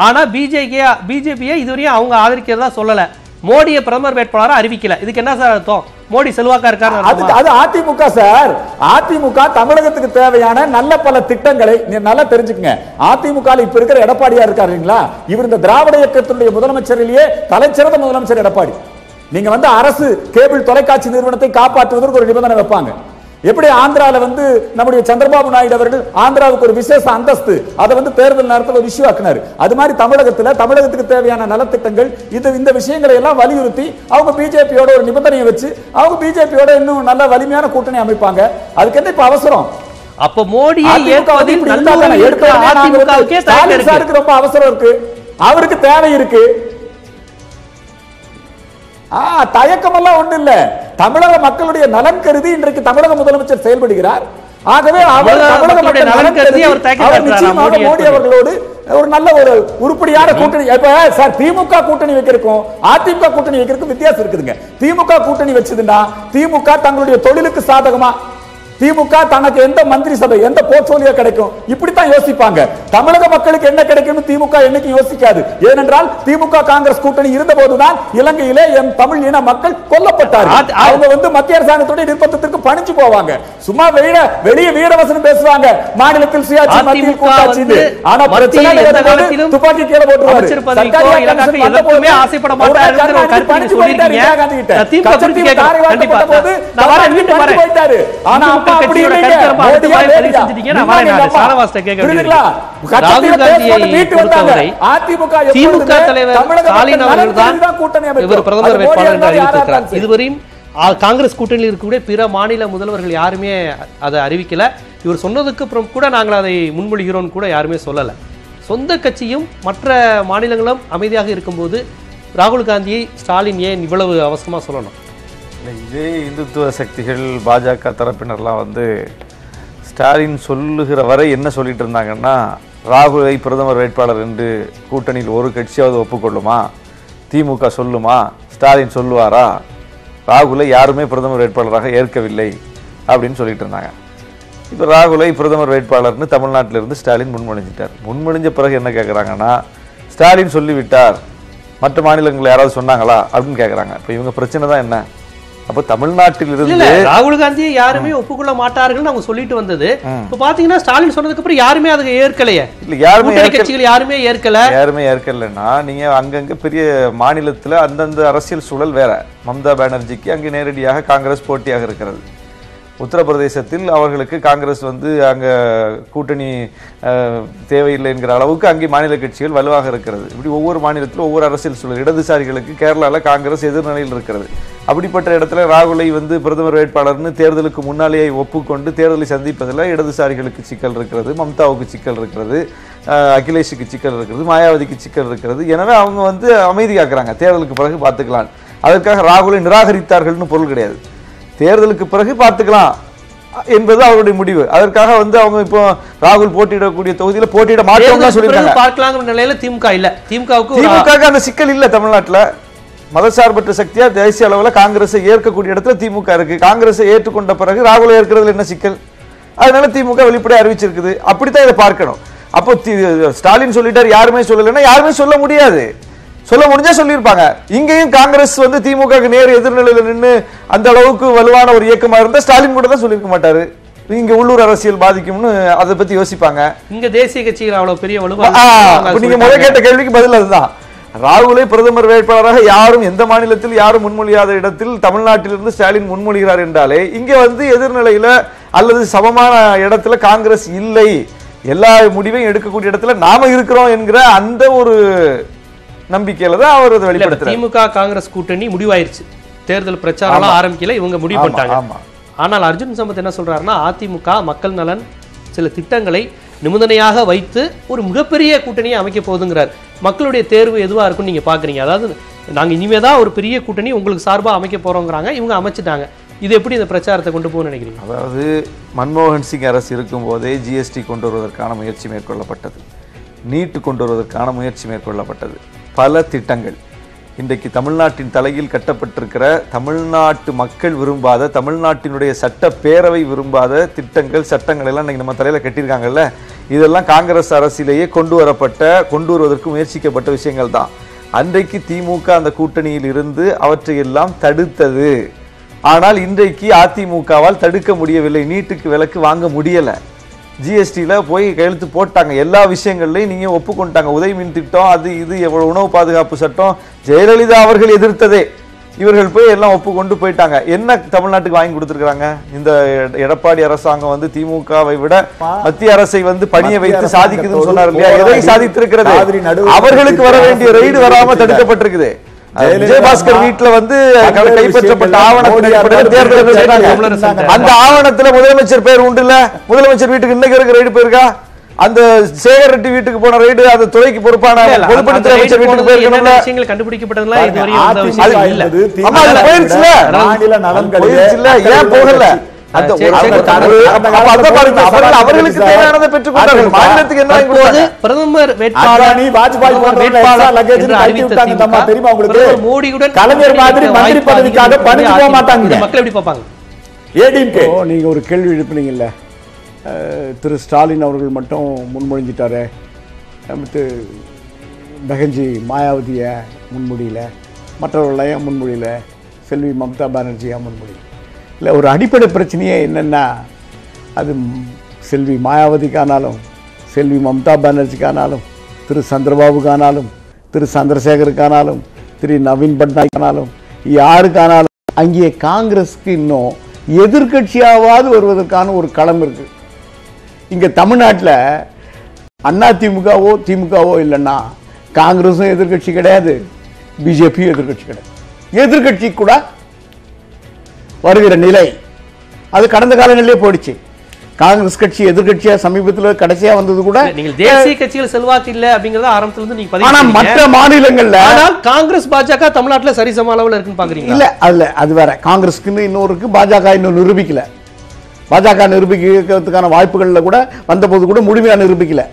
ஆனா பிஜேபியை இதுவரையும் அவங்க ஆதரிக்கிறதா சொல்லல. மோடியை பிரதமர் வேட்பாளரா அறிவிக்கல. இதுக்கு என்ன சார் அர்த்தம்? மோடி செல்வாக்கா இருக்காரு. அது அதிமுக சார். அதிமுக தமிழகத்துக்கு தேவையான நல்ல பல திட்டங்களை நல்லா தெரிஞ்சுக்கங்க. அதிமுக இப்ப இருக்கிற எடப்பாடியா இருக்காருங்களா, இவர் இந்த திராவிட இயக்கத்தினுடைய முதலமைச்சரிலேயே தலைச்சிறந்த முதலமைச்சர் எடப்பாடி. நீங்க வந்து அரசு கேபிள் தொலைக்காட்சி நிறுவனத்தை காப்பாற்றுவதற்கு ஒரு நிபந்தனை வைப்பாங்க. எப்படி ஆந்திரால வந்து நம்முடைய சந்திரபாபு நாயுடு அவர்கள் ஆந்திராவுக்கு ஒரு விசேஷ அந்தஸ்து அதை வந்து தேர்தல் நேரத்தில் ஒரு இஷ்யூ ஆக்கினார். அது மாதிரி தமிழகத்துக்கு தேவையான நலத்திட்டங்கள் இந்த விஷயங்களை எல்லாம் வலியுறுத்தி அவங்க பிஜேபியோட ஒரு நிபந்தனையை வச்சு அவங்க பிஜேபியோட இன்னும் நல்ல வலிமையான கூட்டணி அமைப்பாங்க. அதுக்கு என்ன இப்ப அவசரம்? அப்ப மோடியை ஏற்பதில் ரொம்ப அவசரம் இருக்கு, அவருக்கு தேவை இருக்கு. தயக்கம் எல்லாம் ஒண்ணு இல்ல. தமிழக மக்களுடைய நலன் கருதி இன்றைக்கு தமிழக முதலமைச்சர் செயல்படுகிறார். ஆகவே அவர் தமிழக மக்கள் நலன் கருதி அவர் நிச்சயமாக மோடி அவர்களோடு ஒரு நல்ல ஒரு உருப்படியான கூட்டணி. இப்ப சார் திமுக கூட்டணி வைக்கிறதுக்கும் அதிமுக கூட்டணி வைக்கிறதுக்கும் வித்தியாசம் இருக்குதுங்க. திமுக கூட்டணி வச்சதுன்னா திமுக தங்களுடைய தொழிலுக்கு சாதகமா திமுக தனக்கு எந்த மந்திரி சபை எந்த போர்ட்போலியோ கிடைக்கும் இப்படித்தான் யோசிப்பாங்க. தமிழக மக்களுக்கு என்ன கிடைக்கும் திமுக என்னைக்கு யோசிக்காது. ஏனென்றால் திமுக காங்கிரஸ் கூட்டணி இருந்த போதுதான் இலங்கையிலே என் தமிழ் இன மக்கள் கொல்லப்பட்டார்கள். அவங்க வந்து மத்திய அரசாங்கத்துடைய நிர்பந்தத்திற்கு பணிஞ்சு போவாங்க. சும்மா வெளியே வீரவசனம் பேசுவாங்க, மாநிலத்தில் சுயாட்சி மத்தியில் கூட்டாட்சி. ஆனா பிரச்சனை துப்பாக்கி கீழே போட்டுருவாரு. திமுக தலைவர் ஸ்டாலின் அவர்கள்தான் இவர் பிரதமர் வேட்பாளர் என்று அறிவித்திருக்கிறார். இதுவரையும் காங்கிரஸ் கூட்டணியில் இருக்கக்கூடிய பிற மாநில முதல்வர்கள் யாருமே அதை அறிவிக்கல. இவர் சொன்னதுக்கு அப்புறம் கூட நாங்கள் அதை முன்மொழிகிறோம் கூட யாருமே சொல்லல. சொந்த கட்சியும் மற்ற மாநிலங்களும் அமைதியாக இருக்கும்போது ராகுல் காந்தியை ஸ்டாலின் ஏன் இவ்வளவு அவசரமா சொல்லணும்? இதே இந்துத்துவ சக்திகள் பாஜக தரப்பினர்லாம் வந்து ஸ்டாலின் சொல்லுகிற வரை என்ன சொல்லிட்டு இருந்தாங்கன்னா, ராகுலை பிரதமர் வேட்பாளர் என்று கூட்டணியில் ஒரு கட்சியாவது ஒப்புக்கொள்ளுமா, திமுக சொல்லுமா, ஸ்டாலின் சொல்லுவாரா, ராகுலை யாருமே பிரதமர் வேட்பாளராக ஏற்கவில்லை அப்படின்னு சொல்லிட்டு இருந்தாங்க. இப்போ ராகுலை பிரதமர் வேட்பாளர்னு தமிழ்நாட்டிலிருந்து ஸ்டாலின் முன்மொழிஞ்சிட்டார். முன்மொழிஞ்ச பிறகு என்ன கேட்குறாங்கன்னா, ஸ்டாலின் சொல்லிவிட்டார், மற்ற மாநிலங்கள் யாராவது சொன்னாங்களா அப்படின்னு கேட்குறாங்க. இப்போ இவங்க பிரச்சனை தான் என்ன? அப்ப தமிழ்நாட்டில் இருந்து ராகுல் காந்தியை யாருமே ஒப்புக்கொள்ள மாட்டார்கள் அவங்க சொல்லிட்டு வந்தது. இப்ப பாத்தீங்கன்னா ஸ்டாலின் சொன்னதுக்கு அப்புறம் யாருமே அதுக்கு ஏற்கலையே. இல்ல யாருமே கட்சிகள் யாருமே ஏற்கலன்னா நீங்க அங்கங்க பெரிய மாநிலத்துல அந்தந்த அரசியல் சூழல் வேற. மம்தா பானர்ஜிக்கு அங்கே நேரடியாக காங்கிரஸ் போட்டியாக இருக்கிறது. உத்தரப்பிரதேசத்தில் அவர்களுக்கு காங்கிரஸ் வந்து அங்க கூட்டணி தேவையில்லை என்கிற அளவுக்கு அங்கே மாநில கட்சிகள் வலுவாக இருக்கிறது. இப்படி ஒவ்வொரு மாநிலத்திலும் ஒவ்வொரு அரசியல் சூழல். இடதுசாரிகளுக்கு கேரளால காங்கிரஸ் எதிர்நிலையில் இருக்கிறது. அப்படிப்பட்ட இடத்துல ராகுலை வந்து பிரதமர் வேட்பாளர்னு தேர்தலுக்கு முன்னாலேயே ஒப்புக்கொண்டு தேர்தலை சந்திப்பதில் இடதுசாரிகளுக்கு சிக்கல் இருக்கிறது, மம்தாவுக்கு சிக்கல் இருக்கிறது, அகிலேஷுக்கு சிக்கல் இருக்கிறது, மாயாவதிக்கு சிக்கல் இருக்கிறது. எனவே அவங்க வந்து அமைதி காக்குறாங்க, தேர்தலுக்கு பிறகு பார்த்துக்கலாம். அதற்காக ராகுலை நிராகரித்தார்கள்னு பொருள் கிடையாது. தேர்தலுக்கு பிறகு பார்த்துக்கலாம் என்பது அவருடைய முடிவு. அதற்காக வந்து அவங்க இப்போ ராகுல் போட்டியிடக்கூடிய தொகுதியில் போட்டியிட மாட்டோம்னு சொல்லிருக்காங்க. பார்க்கலாங்கிற நிலையில திமுக இல்ல. திமுக அந்த சிக்கல் இல்ல. தமிழ்நாட்டில் மதசார்பற்ற சக்தியா தேசிய அளவில் காங்கிரஸை ஏற்கக்கூடிய இடத்துல திமுக இருக்கு. காங்கிரஸை ஏற்றுக்கொண்ட பிறகு ராகுலை ஏற்கிறதுல என்ன சிக்கல்? அதனால திமுக வெளிப்படையா அறிவிச்சிருக்குது. அப்படித்தான் இதை பார்க்கணும். அப்போ ஸ்டாலின் சொல்லிட்டார், யாருமே சொல்லலைன்னா யாருமே சொல்ல முடியாது. சொல்ல முடிஞ்சா சொல்லியிருப்பாங்க. இங்கேயும் காங்கிரஸ் வந்து திமுக நேர் எதிர்நிலையில நின்று அந்த அளவுக்கு வலுவான ஒரு இயக்கமா இருந்தா ஸ்டாலின் கூட தான் சொல்லியிருக்க மாட்டாரு. இங்க உள்ளூர் அரசியல் பாதிக்கும்னு அதை பத்தி யோசிப்பாங்க. இங்க தேசிய கட்சிகள் அவ்வளவு பெரிய வலுவா. நீங்க முதல் கேட்ட கேள்விக்கு பதில் அதுதான். ராகுலை பிரதமர் வேட்பாளராக யாரும் எந்த மாநிலத்தில் யாரும் முன்மொழியாத இடத்தில் தமிழ்நாட்டிலிருந்து ஸ்டாலின் முன்மொழிகிறார் என்றாலே இங்க வந்து எதிர்நிலையில அல்லது சமமான இடத்துல காங்கிரஸ் இல்லை, எல்லா முடிவையும் எடுக்கக்கூடிய இடத்துல நாம இருக்கிறோம் என்கிற அந்த ஒரு நம்பிக்கையில தான் அவர் அதை வெளிப்படுத்துறார். திமுக காங்கிரஸ் கூட்டணி முடிவாயிருச்சு. தேர்தல் பிரச்சாரம் ஆரம்பிக்கல, இவங்க முடிவு பண்ணிட்டாங்க. ஆனால் அர்ஜுன் சம்பத் என்ன சொல்றாருன்னா, அதிமுக மக்கள் நலன் சில திட்டங்களை நிபந்தனையாக வைத்து ஒரு மிகப்பெரிய கூட்டணியை அமைக்க போகுதுங்கிறார். மக்களுடைய தேர்வு எதுவா இருக்குன்னு நீங்க பாக்குறீங்க? அதாவது நாங்க இனிமே தான் ஒரு பெரிய கூட்டணி உங்களுக்கு சார்பா அமைக்க போறோங்கிறாங்க, இவங்க அமைச்சிட்டாங்க. இது எப்படி இந்த பிரச்சாரத்தை கொண்டு போகணும்னு நினைக்கிறீங்க? அதாவது மன்மோகன் சிங் அரசு இருக்கும்போதே ஜிஎஸ்டி கொண்டு வருவதற்கான முயற்சி மேற்கொள்ளப்பட்டது, நீட்டு கொண்டு வருவதற்கான முயற்சி மேற்கொள்ளப்பட்டது, பல திட்டங்கள். இன்றைக்கு தமிழ்நாட்டின் தலையில் கட்டப்பட்டிருக்கிற தமிழ்நாட்டு மக்கள் விரும்பாத, தமிழ்நாட்டினுடைய சட்டப்பேரவை விரும்பாத திட்டங்கள், சட்டங்கள் எல்லாம் இன்னைக்கு நம்ம தலையில் கட்டியிருக்காங்கல்ல, இதெல்லாம் காங்கிரஸ் அரசிலேயே கொண்டு வருவதற்கு முயற்சிக்கப்பட்ட விஷயங்கள் தான். அன்றைக்கு திமுக அந்த கூட்டணியில் இருந்து அவற்றையெல்லாம் தடுத்தது. ஆனால் இன்றைக்கு அதிமுகவால் தடுக்க முடியவில்லை. நீட்டுக்கு விலக்கு வாங்க முடியல. ஜிஎஸ்டியில் போய் கையெழுத்து போட்டாங்க, எல்லா விஷயங்கள்லையும் நீங்கள் ஒப்புக்கொண்டாங்க. உதயமின் திட்டம், அது இது, எவ்வளவு உணவு பாதுகாப்பு சட்டம், ஜெயலலிதா அவர்கள் எதிர்த்ததே, இவர்கள் போய் எல்லாம் ஒப்புக்கொண்டு போயிட்டாங்க. என்ன தமிழ்நாட்டுக்கு வாங்கி கொடுத்துருக்காங்க? இந்த எடப்பாடி அரசாங்கம் வந்து திமுகவை விட மத்திய அரசை வந்து பணிய வைத்து சாதிக்குதுன்னு சொன்னார் இல்லையா? எதை சாதித்திருக்கிறது? அவர்களுக்கு வர வேண்டிய ரெய்டு வராம தடுக்கப்பட்டிருக்குது. விஜயபாஸ்கர் வீட்டுல வந்து கைப்பற்றப்பட்ட அந்த ஆவணத்துல முதலமைச்சர் பேர் உண்டு இல்ல? முதலமைச்சர் வீட்டுக்கு இன்னைக்கு வரைக்கும் ரைடு போயிருக்கா? அந்த சேகர் ரெட்டி வீட்டுக்கு போன ரைடு அந்த துறைக்கு பொறுப்பான பொதுப்பணித்துறை அமைச்சர் வீட்டுக்கு போயிருக்கணும்ல. விஷயங்கள் கண்டுபிடிக்கப்பட்டதெல்லாம் இதுவரையும் ஏன் போகல? அவர்களுக்கு தேவையானதை பெற்றுக் கொண்டார்கள். மாநிலத்துக்கு என்ன பிரதமர் வேட்பாளர் மோடியுடன் கலைஞர் மாதிரி மந்திரி பதவிக்காக பணிக்கு போக மாட்டாங்க. மக்கள் எப்படி பார்ப்பாங்க? நீங்க ஒரு கேள்வி எழுப்பினீங்கல்ல, திரு ஸ்டாலின் அவர்கள் மட்டும் முன்மொழிஞ்சிட்டாரு, பெகஞ்சி மாயாவதிய முன்மொழியில, மற்றவர்களையும் முன்மொழியில, செல்வி மம்தா பானர்ஜியா முன்மொழியில. இல்லை, ஒரு அடிப்படை பிரச்சனையே என்னென்னா, அது செல்வி மாயாவதிக்கானாலும் செல்வி மம்தா பானர்ஜிக்கானாலும் திரு சந்திரபாபுக்கானாலும் திரு சந்திரசேகருக்கானாலும் திரு நவீன் பட்நாயக்கானாலும் யாருக்கானாலும் அங்கே காங்கிரஸுக்கு இன்னும் எதிர்கட்சியாவது வருவதற்கான ஒரு களம் இருக்கு. இங்கே தமிழ்நாட்டில் அண்ணா திமுகவோ இல்லைன்னா காங்கிரஸும் எதிர்கட்சி கிடையாது, பிஜேபியும் எதிர்கட்சி கிடையாது. எதிர்கட்சி கூட வருகிற நிலை அது கடந்த காலங்களிலே போயிடுச்சு. காங்கிரஸ் கட்சி எதிர்கட்சியா சமீபத்தில் கடைசியா வந்தது கூட. நீங்கள் தேசிய கட்சிகள் செல்வாக்கு இல்ல அப்படிங்கறத ஆரம்பத்துல இருந்து நீங்க பதிவு பண்ணீங்க. மற்ற மாநிலங்கள்ல காங்கிரஸ் பாஜக தமிழ்நாட்டுல சரிசம அளவுல இருக்குன்னு பாக்குறீங்க? இல்ல, அது வேற. காங்கிரஸ்க்கு இன்னொருக்கு, பாஜக இன்னும் நிரூபிக்கல. பாஜக நிரூபிக்கிறதுக்கான வாய்ப்புகள்ல கூட வந்தபோது கூட முழுமையா நிரூபிக்கல.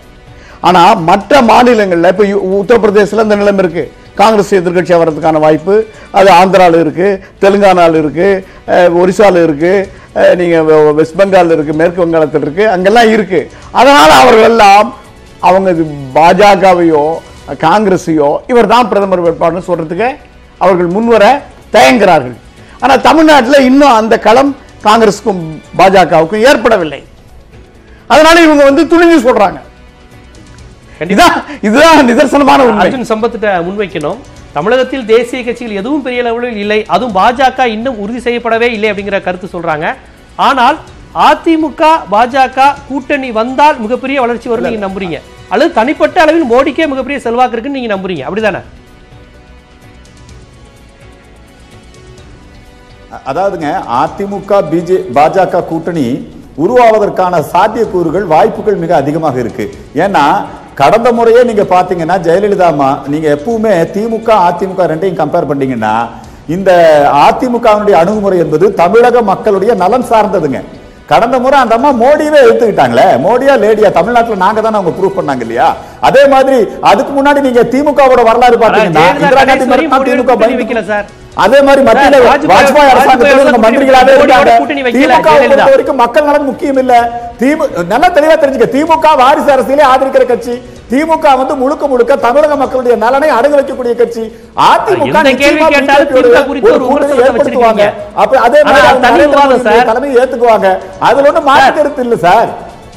ஆனா மற்ற மாநிலங்கள்ல இப்ப உத்தரப்பிரதேசல இந்த நிலைமை இருக்கு, காங்கிரஸ் எதிர்கட்சியா வர்றதுக்கான வாய்ப்பு. அது ஆந்திராவில் இருக்கு, தெலுங்கானாவில் இருக்கு, ஒரிசால இருக்கு, நீங்க வெஸ்ட் பெங்கால் இருக்கு, மேற்கு வங்காளத்தில் இருக்கு, அங்கெல்லாம் இருக்கு. அதனால அவர்கள் எல்லாம் அவங்க பாஜகவையோ காங்கிரஸையோ இவர் தான் பிரதமர் வேட்பாளர்னு சொல்றதுக்கு அவர்கள் முன்வர தயங்குகிறார்கள். ஆனா தமிழ்நாட்டில் இன்னும் அந்த களம் காங்கிரஸுக்கும் பாஜகவுக்கும் ஏற்படவில்லை. அதனால இவங்க வந்து துணிஞ்சு சொல்றாங்க. இதுதான் நிதர்சனமான உண்மை. அர்ஜுன் சம்பத்திட்ட முன்வைக்கணும். தமிழகத்தில் தேசிய கட்சிகள் எதுவும் பெரிய அளவில் இல்லை, அதுவும் பாஜக இன்னும் உறுதி செய்யப்படவே இல்லை அப்படிங்கிற கருத்து சொல்றாங்க. ஆனால் அதிமுக பாஜக கூட்டணி வந்தால் மிகப்பெரிய வளர்ச்சி வரும் நீங்க நம்புறீங்க, அல்லது தனிப்பட்ட அளவில் மோடிக்கே மிகப்பெரிய செல்வாக்கு இருக்குன்னு நீங்க நம்புறீங்க, அப்படிதானே? அதாவதுங்க, அதிமுக பாஜக கூட்டணி உருவாவதற்கான சாத்தியக்கூறுகள், வாய்ப்புகள் மிக அதிகமாக இருக்கு. ஏன்னா கடந்த முறையே நீங்க பாத்தீங்கன்னா ஜெயலலிதா அம்மா, நீங்க எப்பவுமே திமுக அதிமுக ரெண்டையும் கம்பேர் பண்ணீங்கன்னா இந்த அதிமுகவினுடைய அணுகுமுறை என்பது தமிழக மக்களுடைய நலன் சார்ந்ததுங்க. கடந்த முறை அந்த அம்மா மோடியவே எடுத்துக்கிட்டாங்களே, மோடியா லேடியா தமிழ்நாட்டில் நாங்க தானே அவங்க ப்ரூவ் பண்ணாங்க இல்லையா? அதே மாதிரி அதுக்கு முன்னாடி நீங்க திமுகவோட வரலாறு பாத்தீங்கன்னா இந்திரா காந்தி திமுக பயணிக்கல சார். அதே மாதிரி மத்தியில வாஜ்பாய் அரசாங்கத்தில் மந்திரிகளாவே இருக்காங்க. திமுக வரைக்கும் மக்கள் நலன் முக்கியம் இல்ல. நல்லா தெளிவா தெரிஞ்சுக்க, திமுக வாரிசு அரசியலே ஆதரிக்கிற கட்சி. திமுக வந்து முழுக்க முழுக்க தமிழக மக்களுடைய நலனை அடகு வைக்கக்கூடிய கட்சி. அதிமுக ஏற்படுத்துவாங்க, அதே மாதிரி தலைமையை ஏத்துக்குவாங்க. அதுல ஒன்றும் மாற்று கருத்து இல்ல சார்.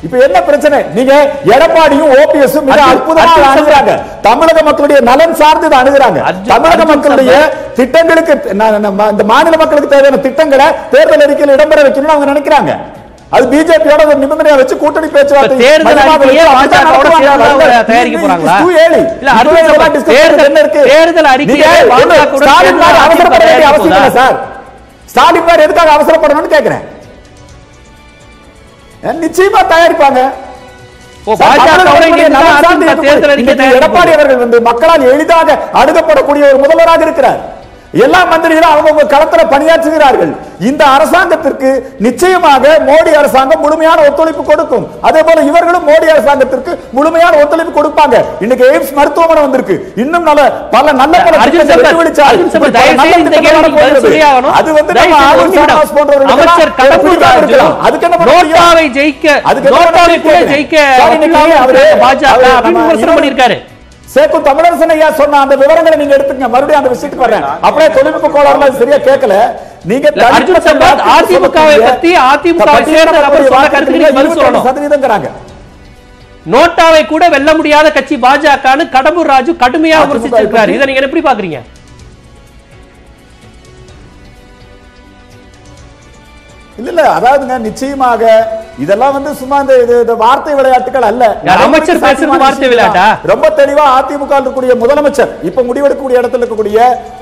இப்ப என்ன பிரச்சனை? நீங்க எடப்பாடியும் ஓபிஎஸும் மிக அற்புதமாக அணுகுறாங்க. தமிழக மக்களுடைய நலன் சார்ந்து அணுகுறாங்க. தமிழக மக்களுடைய திட்டங்களுக்கு, இந்த மாநில மக்களுக்கு தேவையான திட்டங்களை தேர்தல் அறிக்கையில் இடம்பெற வைக்கணும்னு அவங்க நினைக்கிறாங்க. அது பிஜேபியோட ஒரு நிபந்தனையா வச்சு கூட்டணி பேச்சுவார்த்தை அவசரப்பட வேண்டிய அவசியம் இல்லை சார். ஸ்டாலின் மாதிரி எதுக்காக அவசரப்படணும்னு கேட்கிறேன். நிச்சயமா தயாரிப்பாங்க. எடப்பாடி அவர்கள் வந்து மக்களால் எளிதாக அணுகப்படக்கூடிய ஒரு முதல்வராக இருக்கிறார். எல்லா மந்திரிகளும் அவங்க களத்துல பணியாற்றுகிறார்கள். இந்த அரசாங்கத்திற்கு நிச்சயமாக மோடி அரசாங்கம் முழுமையான ஒத்துழைப்பு கொடுக்கும். அதே போல இவர்களும் மோடி அரசாங்கத்திற்கு முழுமையான ஒத்துழைப்பு கொடுப்பாங்க. இன்னைக்கு எய்ம்ஸ் மருத்துவமனை வந்திருக்கு. இன்னும் பல நல்ல அது வந்து அமைச்சர் கடம்பூர் ராஜு நோட்டாவை ஜெயிக்க நோட்டாவை கூட ஜெயிக்க பாஜக விமர்சனம் பண்ணியிருக்காரு. சேக்கு தமிழரசன் ஐயா சொன்ன அந்த விவரங்களை நீங்க எடுத்துங்க. மறுபடியும் அந்த விஷயத்துக்கு வரேன். அப்படியே தொழில்நுட்ப கோளாறுல சரியா கேட்கல. நீங்க அர்ஜுன் சம்பத் அதிமுகவை பத்தி அதிமுகவை சேர்ந்த நபர் சொன்ன கருத்துக்கு பதில் சொல்லணும். சதவீதம்ங்கறாங்க. நோட்டாவை கூட வெல்ல முடியாத கட்சி பாஜகன்னு கடம்பூர் ராஜு கடுமையா விமர்சிச்சிருக்காரு. இதை நீங்க எப்படி பாக்குறீங்க? இல்ல அதாவதுங்க நிச்சயமாக இதெல்லாம் வந்து சும்மா இந்த வார்த்தை விளையாட்டுகள் அல்ல. அமைச்சர் பேசுறது வார்த்தை விளையாட்டா? ரொம்ப தெளிவா அதிமுக இருக்கக்கூடிய முதலமைச்சர் இப்ப முடிவெடுக்கக்கூடிய இடத்துல இருக்கக்கூடிய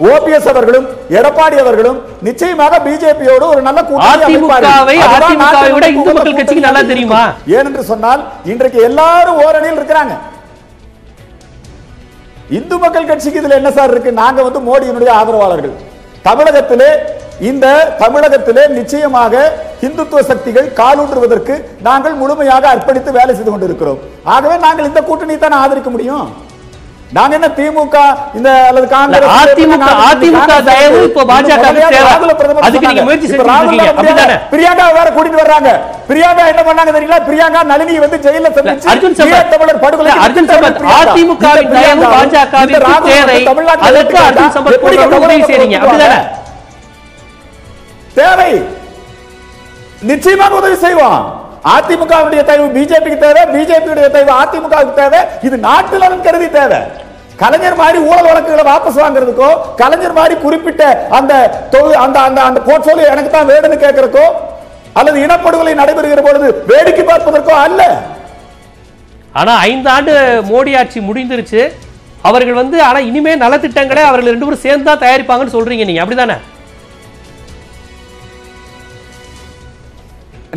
ஓபிஎஸ் அவர்களும் எடப்பாடி அவர்களும் நிச்சயமாக பிஜேபியோடு ஒரு நல்ல கூட்டணி அதிமுகவை விட இந்து மக்கள் கட்சிக்கு நல்லா தெரியுமா? ஏனென்று சொன்னால் இன்றைக்கு எல்லாரும் ஓரணியில் இருக்கிறாங்க. இந்து மக்கள் கட்சிக்கு இதுல என்ன சார் இருக்கு? நாங்க வந்து மோடியினுடைய ஆதரவாளர்கள். தமிழகத்திலே நிச்சயமாக இந்துத்துவ சக்திகள் காலூன்றுவதற்கு நாங்கள் முழுமையாக அர்ப்பணித்து வேலை செய்து கொண்டிருக்கிறோம். ஆகவே நாங்கள் இந்த கூட்டணி தான் ஆதரிக்க முடியும். நாங்க என்ன திமுக இந்த அல்லது காங்கிரஸ் அதிமுக தயவு இப்ப பாஜக அதுக்கு நீங்க முயற்சி செஞ்சிருக்கீங்க அப்படிதானே? பிரியங்கா வேற கூட்டிட்டு வர்றாங்க. பிரியங்கா என்ன பண்ணாங்க தெரியல? பிரியங்கா நளினி வந்து ஜெயில சந்திச்சு அர்ஜுன் சம்பத் தமிழர் படுகொலை அர்ஜுன் சம்பத் அதிமுகவின் தயவு பாஜகவிற்கு தேவை. அதற்கு அர்ஜுன் சம்பத் போன்றவர்கள் உதவி செய்றீங்க அப்படிதானே? தேவை, நிச்சயமாக உதவி செய்வோம். அதிமுகவுடைய தேவை பிஜேபிக்கு தேவை, பிஜேபியுடைய தேவை அதிமுகவுக்கு தேவை. இது நாட்டு நலன் கருதி தேவை. கலைஞர் மாதிரி ஊழல் வழக்குகளை வாபஸ் வாங்குறதுக்கோ, கலைஞர் மாதிரி குறிப்பிட்ட அந்த போர்ட்போலியோ எனக்கு தான் வேணும்னு கேட்கறதுக்கோ, அல்லது இனப்படுகொலை நடைபெறுகிற பொழுது வேடிக்கை பார்ப்பதற்கோ அல்ல. ஆனா 5 ஆண்டு மோடி ஆட்சி முடிந்துருச்சு. அவர்கள் வந்து ஆனா இனிமே நலத்திட்டங்களை அவர்கள் 2 பேரும் சேர்ந்து தான் தயாரிப்பாங்கன்னு சொல்றீங்க நீங்க அப்படிதானே?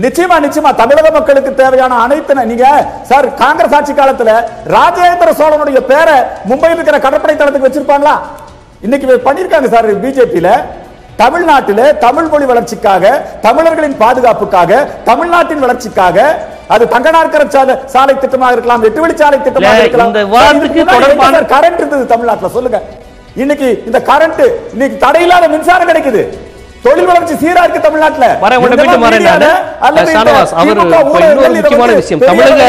நிச்சயமா தமிழக மக்களுக்கு தேவையான அனைத்து நீங்க சார் காங்கிரஸ் ஆட்சி காலத்துல ராஜேந்திர சோழனுடைய பேரை மும்பையில் இருக்கிற கடற்படை தளத்துக்கு வச்சிருப்பாங்களா? இன்னைக்கு பண்ணிருக்காங்க சார். பிஜேபியில தமிழ்நாட்டில தமிழ் மொழி வளர்ச்சிக்காக, தமிழர்களின் பாதுகாப்புக்காக, தமிழ்நாட்டின் வளர்ச்சிக்காக, அது தங்கநாற்கர சாலை திட்டமாக இருக்கலாம், 8 வழிச்சாலை திட்டமாக இருக்கலாம். கரண்ட் இருந்தது தமிழ்நாட்டில் சொல்லுங்க. இன்னைக்கு இந்த கரண்ட் இன்னைக்கு தடையில்லாத மின்சாரம் கிடைக்குது. தொழில் வளர்ச்சி சீரா இருக்கு தமிழ்நாட்டுல. முக்கியமான விஷயம் தமிழக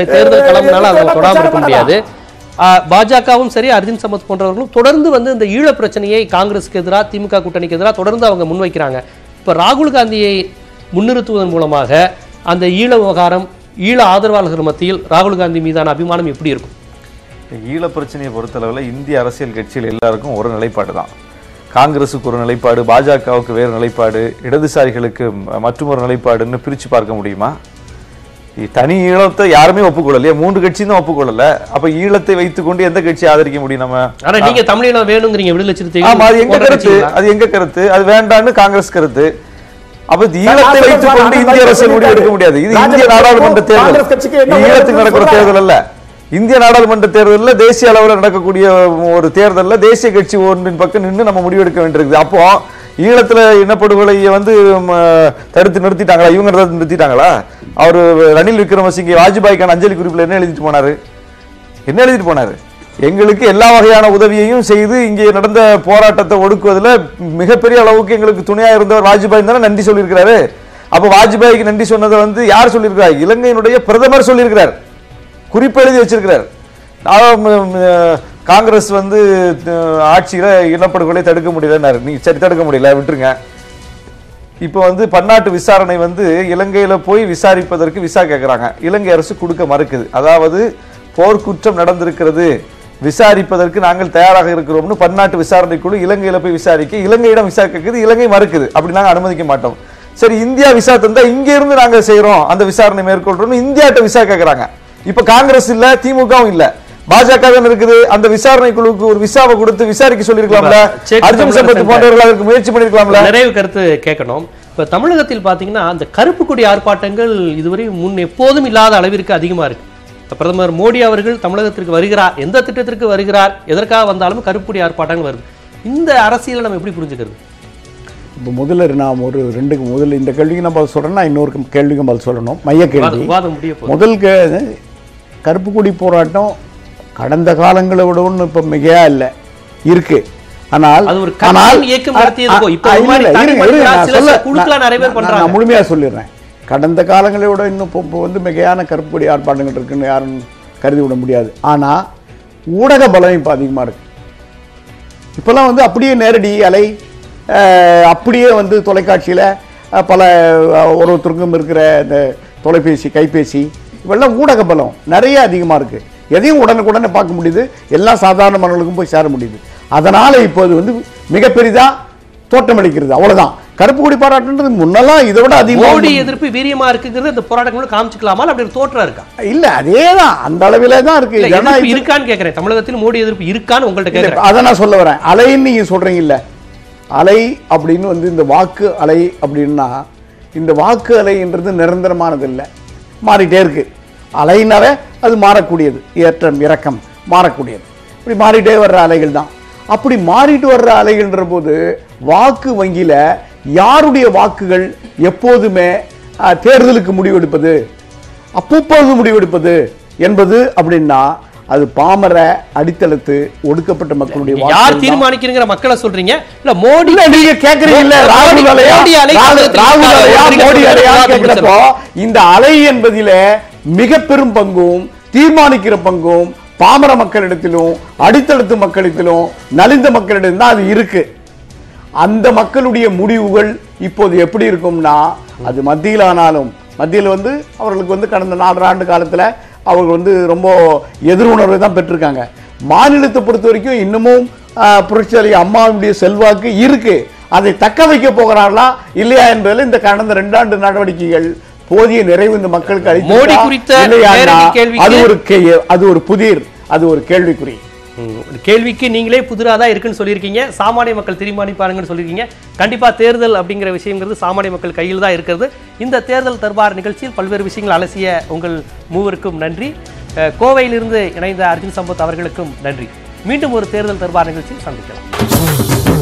தேர்தல் களம்னால அதை தொடாம இருக்க முடியாது. பாஜகவும் சரி அர்ஜுன் சம்பத் போன்றவர்களும் தொடர்ந்து வந்து இந்த ஈழ பிரச்சனையை காங்கிரஸுக்கு எதிராக, திமுக கூட்டணிக்கு எதிராக தொடர்ந்து அவங்க முன்வைக்கிறாங்க. இப்ப ராகுல் காந்தியை முன்னிறுத்துவதன் மூலமாக அந்த ஈழ விவகாரம், ஈழ ஆதரவாளர்கள் மத்தியில் ராகுல் காந்தி மீதான அபிமானம் எப்படி இருக்கும்? ஈழ பிரச்சனையை பொறுத்தளவில் இந்திய அரசியல் கட்சியில் எல்லாருக்கும் ஒரு நிலைப்பாடு தான். காங்கிரஸுக்கு ஒரு நிலைப்பாடு, பாஜகவுக்கு வேறு நிலைப்பாடு, இடதுசாரிகளுக்கு மற்றொரு நிலைப்பாடுன்னு பிரித்து பார்க்க முடியுமா? தனி ஈழத்தை யாருமே ஒப்புக்கொள்ளலையே, 3 கட்சியும் தான் ஒப்புக்கொள்ளல. அப்ப ஈழத்தை வைத்துக்கொண்டு எந்த கட்சியை ஆதரிக்க முடியும் நம்ம? ஆனா நீங்க தமிழீழம் வேணுங்கிறீங்க, விடுதலை சிறுத்தைகள். ஆமா, அது எங்க கருத்து, அது எங்க கருத்து, அது வேண்டான்னு காங்கிரஸ் கருத்து. அப்ப ஈழத்தை வைத்துக்கொண்டு இந்திய அரசியல் முடிவு எடுக்க முடியாது. இது இந்திய நாடாளுமன்ற தேர்தல், ஈழத்துக்கு நடக்கிற தேர்தல் அல்ல. இந்திய நாடாளுமன்ற தேர்தலில் தேசிய அளவில் நடக்கக்கூடிய ஒரு தேர்தலில் தேசிய கட்சி ஒன்றின் பக்கம் நின்று நம்ம முடிவெடுக்க வேண்டியிருக்குது. அப்போ ஈழத்துல இனப்படுகொலையை வந்து தடுத்து நிறுத்திட்டாங்களா? இவங்க தடுத்து நிறுத்திட்டாங்களா? அவர் ரணில் விக்ரமசிங்கே வாஜ்பாய்க்கான அஞ்சலி குறிப்பில் என்ன எழுதிட்டு போனாரு? எங்களுக்கு எல்லா வகையான உதவியையும் செய்து இங்கே நடந்த போராட்டத்தை ஒடுக்குவதில் மிகப்பெரிய அளவுக்கு எங்களுக்கு துணையா இருந்தவர் வாஜ்பாய் தானே நன்றி சொல்லியிருக்கிறாரு. அப்ப வாஜ்பாய்க்கு நன்றி சொன்னதை வந்து யார் சொல்லியிருக்கிறார்? இலங்கையினுடைய பிரதமர் சொல்லியிருக்கிறார், குறிப்பு எழுதி வச்சிருக்கிறார். காங்கிரஸ் வந்து ஆட்சியில இனப்படுகொலை தடுக்க முடியலன்னாரு. நீங்க சரி தடுக்க முடியல, விட்டுருங்க. இப்போ வந்து பன்னாட்டு விசாரணை வந்து இலங்கையில போய் விசாரிப்பதற்கு விசா கேட்கறாங்க. இலங்கை அரசு கொடுக்க மறுக்குது. அதாவது போர்க்குற்றம் நடந்திருக்கிறது, விசாரிப்பதற்கு நாங்கள் தயாராக இருக்கிறோம்னு பன்னாட்டு விசாரணை குழு இலங்கையில போய் விசாரிக்க இலங்கையிடம் விசா கேட்குது. இலங்கை மறுக்குது. அப்படி நாங்கள் அனுமதிக்க மாட்டோம். சரி, இந்தியா விசா தந்தா இங்க இருந்து நாங்க செய்யறோம், அந்த விசாரணை மேற்கொள்றோம், இந்தியாட்ட விசா கேட்கறாங்க. இப்ப காங்கிரஸ் இல்ல, திமுகவும் இல்ல, பாஜக தான் இருக்குது. அந்த விசாரணை குழுவுக்கு ஒரு விசாவை கொடுத்து விசாரிக்க சொல்லிருக்கலாம்ல. அர்ஜுன் சம்பத் போன்றவர்கள் அதற்கு முயற்சி பண்ணிருக்கலாம்ல. நிறைய கருத்து கேட்கணும். இப்ப தமிழகத்தில் பாத்தீங்கன்னா அந்த கருப்பு கொடி ஆர்ப்பாட்டங்கள் இதுவரை முன் எப்போதும் இல்லாத அளவிற்கு அதிகமா இருக்கு. பிரதமர் மோடி அவர்கள் தமிழகத்திற்கு வருகிறார், எந்த திட்டத்திற்கு வருகிறார், எதற்காக வந்தாலும் கருப்புடி ஆர்ப்பாட்டங்கள் வருது. இந்த அரசியலை நம்ம எப்படி புரிஞ்சுக்கிறது? இப்போ முதல்ல நான் ஒரு முதல்ல இந்த கேள்விக்கு நான் பதில் சொல்கிறேன்னா இன்னொரு கேள்விக்கும் பதில் சொல்லணும். மைய கேள்வி முதல் கருப்பு கொடி போராட்டம் கடந்த காலங்களை விட ஒன்று இப்போ மிகையா இல்லை இருக்கு. ஆனால் நான் முழுமையா சொல்லிடுறேன். கடந்த காலங்களை விட இன்னும் இப்போ வந்து மிகையான கருப்பு கொடி ஆர்ப்பாட்டங்கள் இருக்குன்னு யாரும் கருதி விட முடியாது. ஆனால் ஊடக பலம் இப்போ அதிகமாக இருக்கு. இப்போல்லாம் வந்து அப்படியே நேரடி அலை அப்படியே வந்து தொலைக்காட்சியில் பல ஒருத்தருக்கும் இருக்கிற இந்த தொலைபேசி கைபேசி இவெல்லாம் ஊடக பலம் நிறைய அதிகமாக இருக்குது. எதையும் உடனுக்குடனே பார்க்க முடியுது, எல்லா சாதாரண மக்களுக்கும் போய் சேர முடியுது. அதனால் இப்போது வந்து மிகப்பெரிதாக தோற்றமளிக்கிறது. அவ்வளோதான். கருப்பு கொடி போராட்டம்ன்றது முன்னெல்லாம் இதை விட அதிகமாக மோடி எதிர்ப்பு வீரியமா இருக்குங்கிறது இந்த போராட்டங்களும் காமிச்சுக்கலாமா? அப்படி தோற்றம் இருக்கா? இல்ல அதேதான் அந்த அளவிலே தான் இருக்கு. இருக்கான்னு கேட்கிறேன். தமிழகத்தில் மோடி எதிர்ப்பு இருக்கான்னு உங்கள்கிட்ட கேட்கிறேன். அதை நான் சொல்ல வரேன். அலைன்னு நீங்க சொல்றீங்க இல்ல, அலை அப்படின்னு வந்து இந்த வாக்கு அலை அப்படின்னா இந்த வாக்கு அலைன்றது நிரந்தரமானது இல்லை, மாறிட்டே இருக்கு. அலைனாவே அது மாறக்கூடியது, ஏற்றம் இறக்கம் மாறக்கூடியது. இப்படி மாறிட்டே வர்ற அலைகள் தான். அப்படி மாறிட்டு வர்ற அலைகள்ன்ற போது வாக்கு வங்கியில யாருடைய வாக்குகள் எப்போதுமே தேர்தலுக்கு முடிவெடுப்பது, அப்பப்போது முடிவெடுப்பது என்பது அப்படின்னா அது பாமர அடித்தளத்து ஒடுக்கப்பட்ட மக்களுடைய யார் தீர்மானிக்கிறீங்க மக்களை சொல்றீங்க? இல்ல மோடி நீங்க கேக்குறீங்க ராகுல் அலையா மோடி அலையா கேட்கிறப்போ இந்த அலை என்பதிலே மிக பெரும் பங்கும் தீர்மானிக்கிற பங்கும் பாமர மக்களிடத்திலும் அடித்தளத்து மக்களிடத்திலும் நலிந்த மக்களிடம் தான் அது இருக்கு. அந்த மக்களுடைய முடிவுகள் இப்போது எப்படி இருக்கும்னா அது மத்தியில் ஆனாலும் மத்தியில் வந்து அவர்களுக்கு வந்து கடந்த 4 ஆண்டு காலத்தில் அவர்கள் வந்து ரொம்ப எதிர் உணர்வை தான் பெற்றிருக்காங்க. மாநிலத்தை பொறுத்த வரைக்கும் இன்னமும் புரட்சியாளி அம்மாவுடைய செல்வாக்கு இருக்கு. அதை தக்க வைக்க போகிறார்களா இல்லையா என்பதில் இந்த கடந்த 2 ஆண்டு நடவடிக்கைகள் போதிய நிறைவு இந்த மக்களுக்கு அது ஒரு புதிர், அது ஒரு கேள்விக்குறி. கேள்விக்கு நீங்களே புதிராதான் இருக்குன்னு சொல்லியிருக்கீங்க. சாமானிய மக்கள் தீர்மானிப்பாருங்கன்னு சொல்லியிருக்கீங்க. கண்டிப்பா தேர்தல் அப்படிங்கிற விஷயங்கிறது சாமானிய மக்கள் கையில் தான் இருக்கிறது. இந்த தேர்தல் தர்பார் நிகழ்ச்சியில் பல்வேறு விஷயங்கள் அலசிய உங்கள் மூவருக்கும் நன்றி. கோவையிலிருந்து இணைந்த அர்ஜுன் சம்பத் அவர்களுக்கும் நன்றி. மீண்டும் ஒரு தேர்தல் தர்பார் நிகழ்ச்சியில் சந்திக்கலாம்.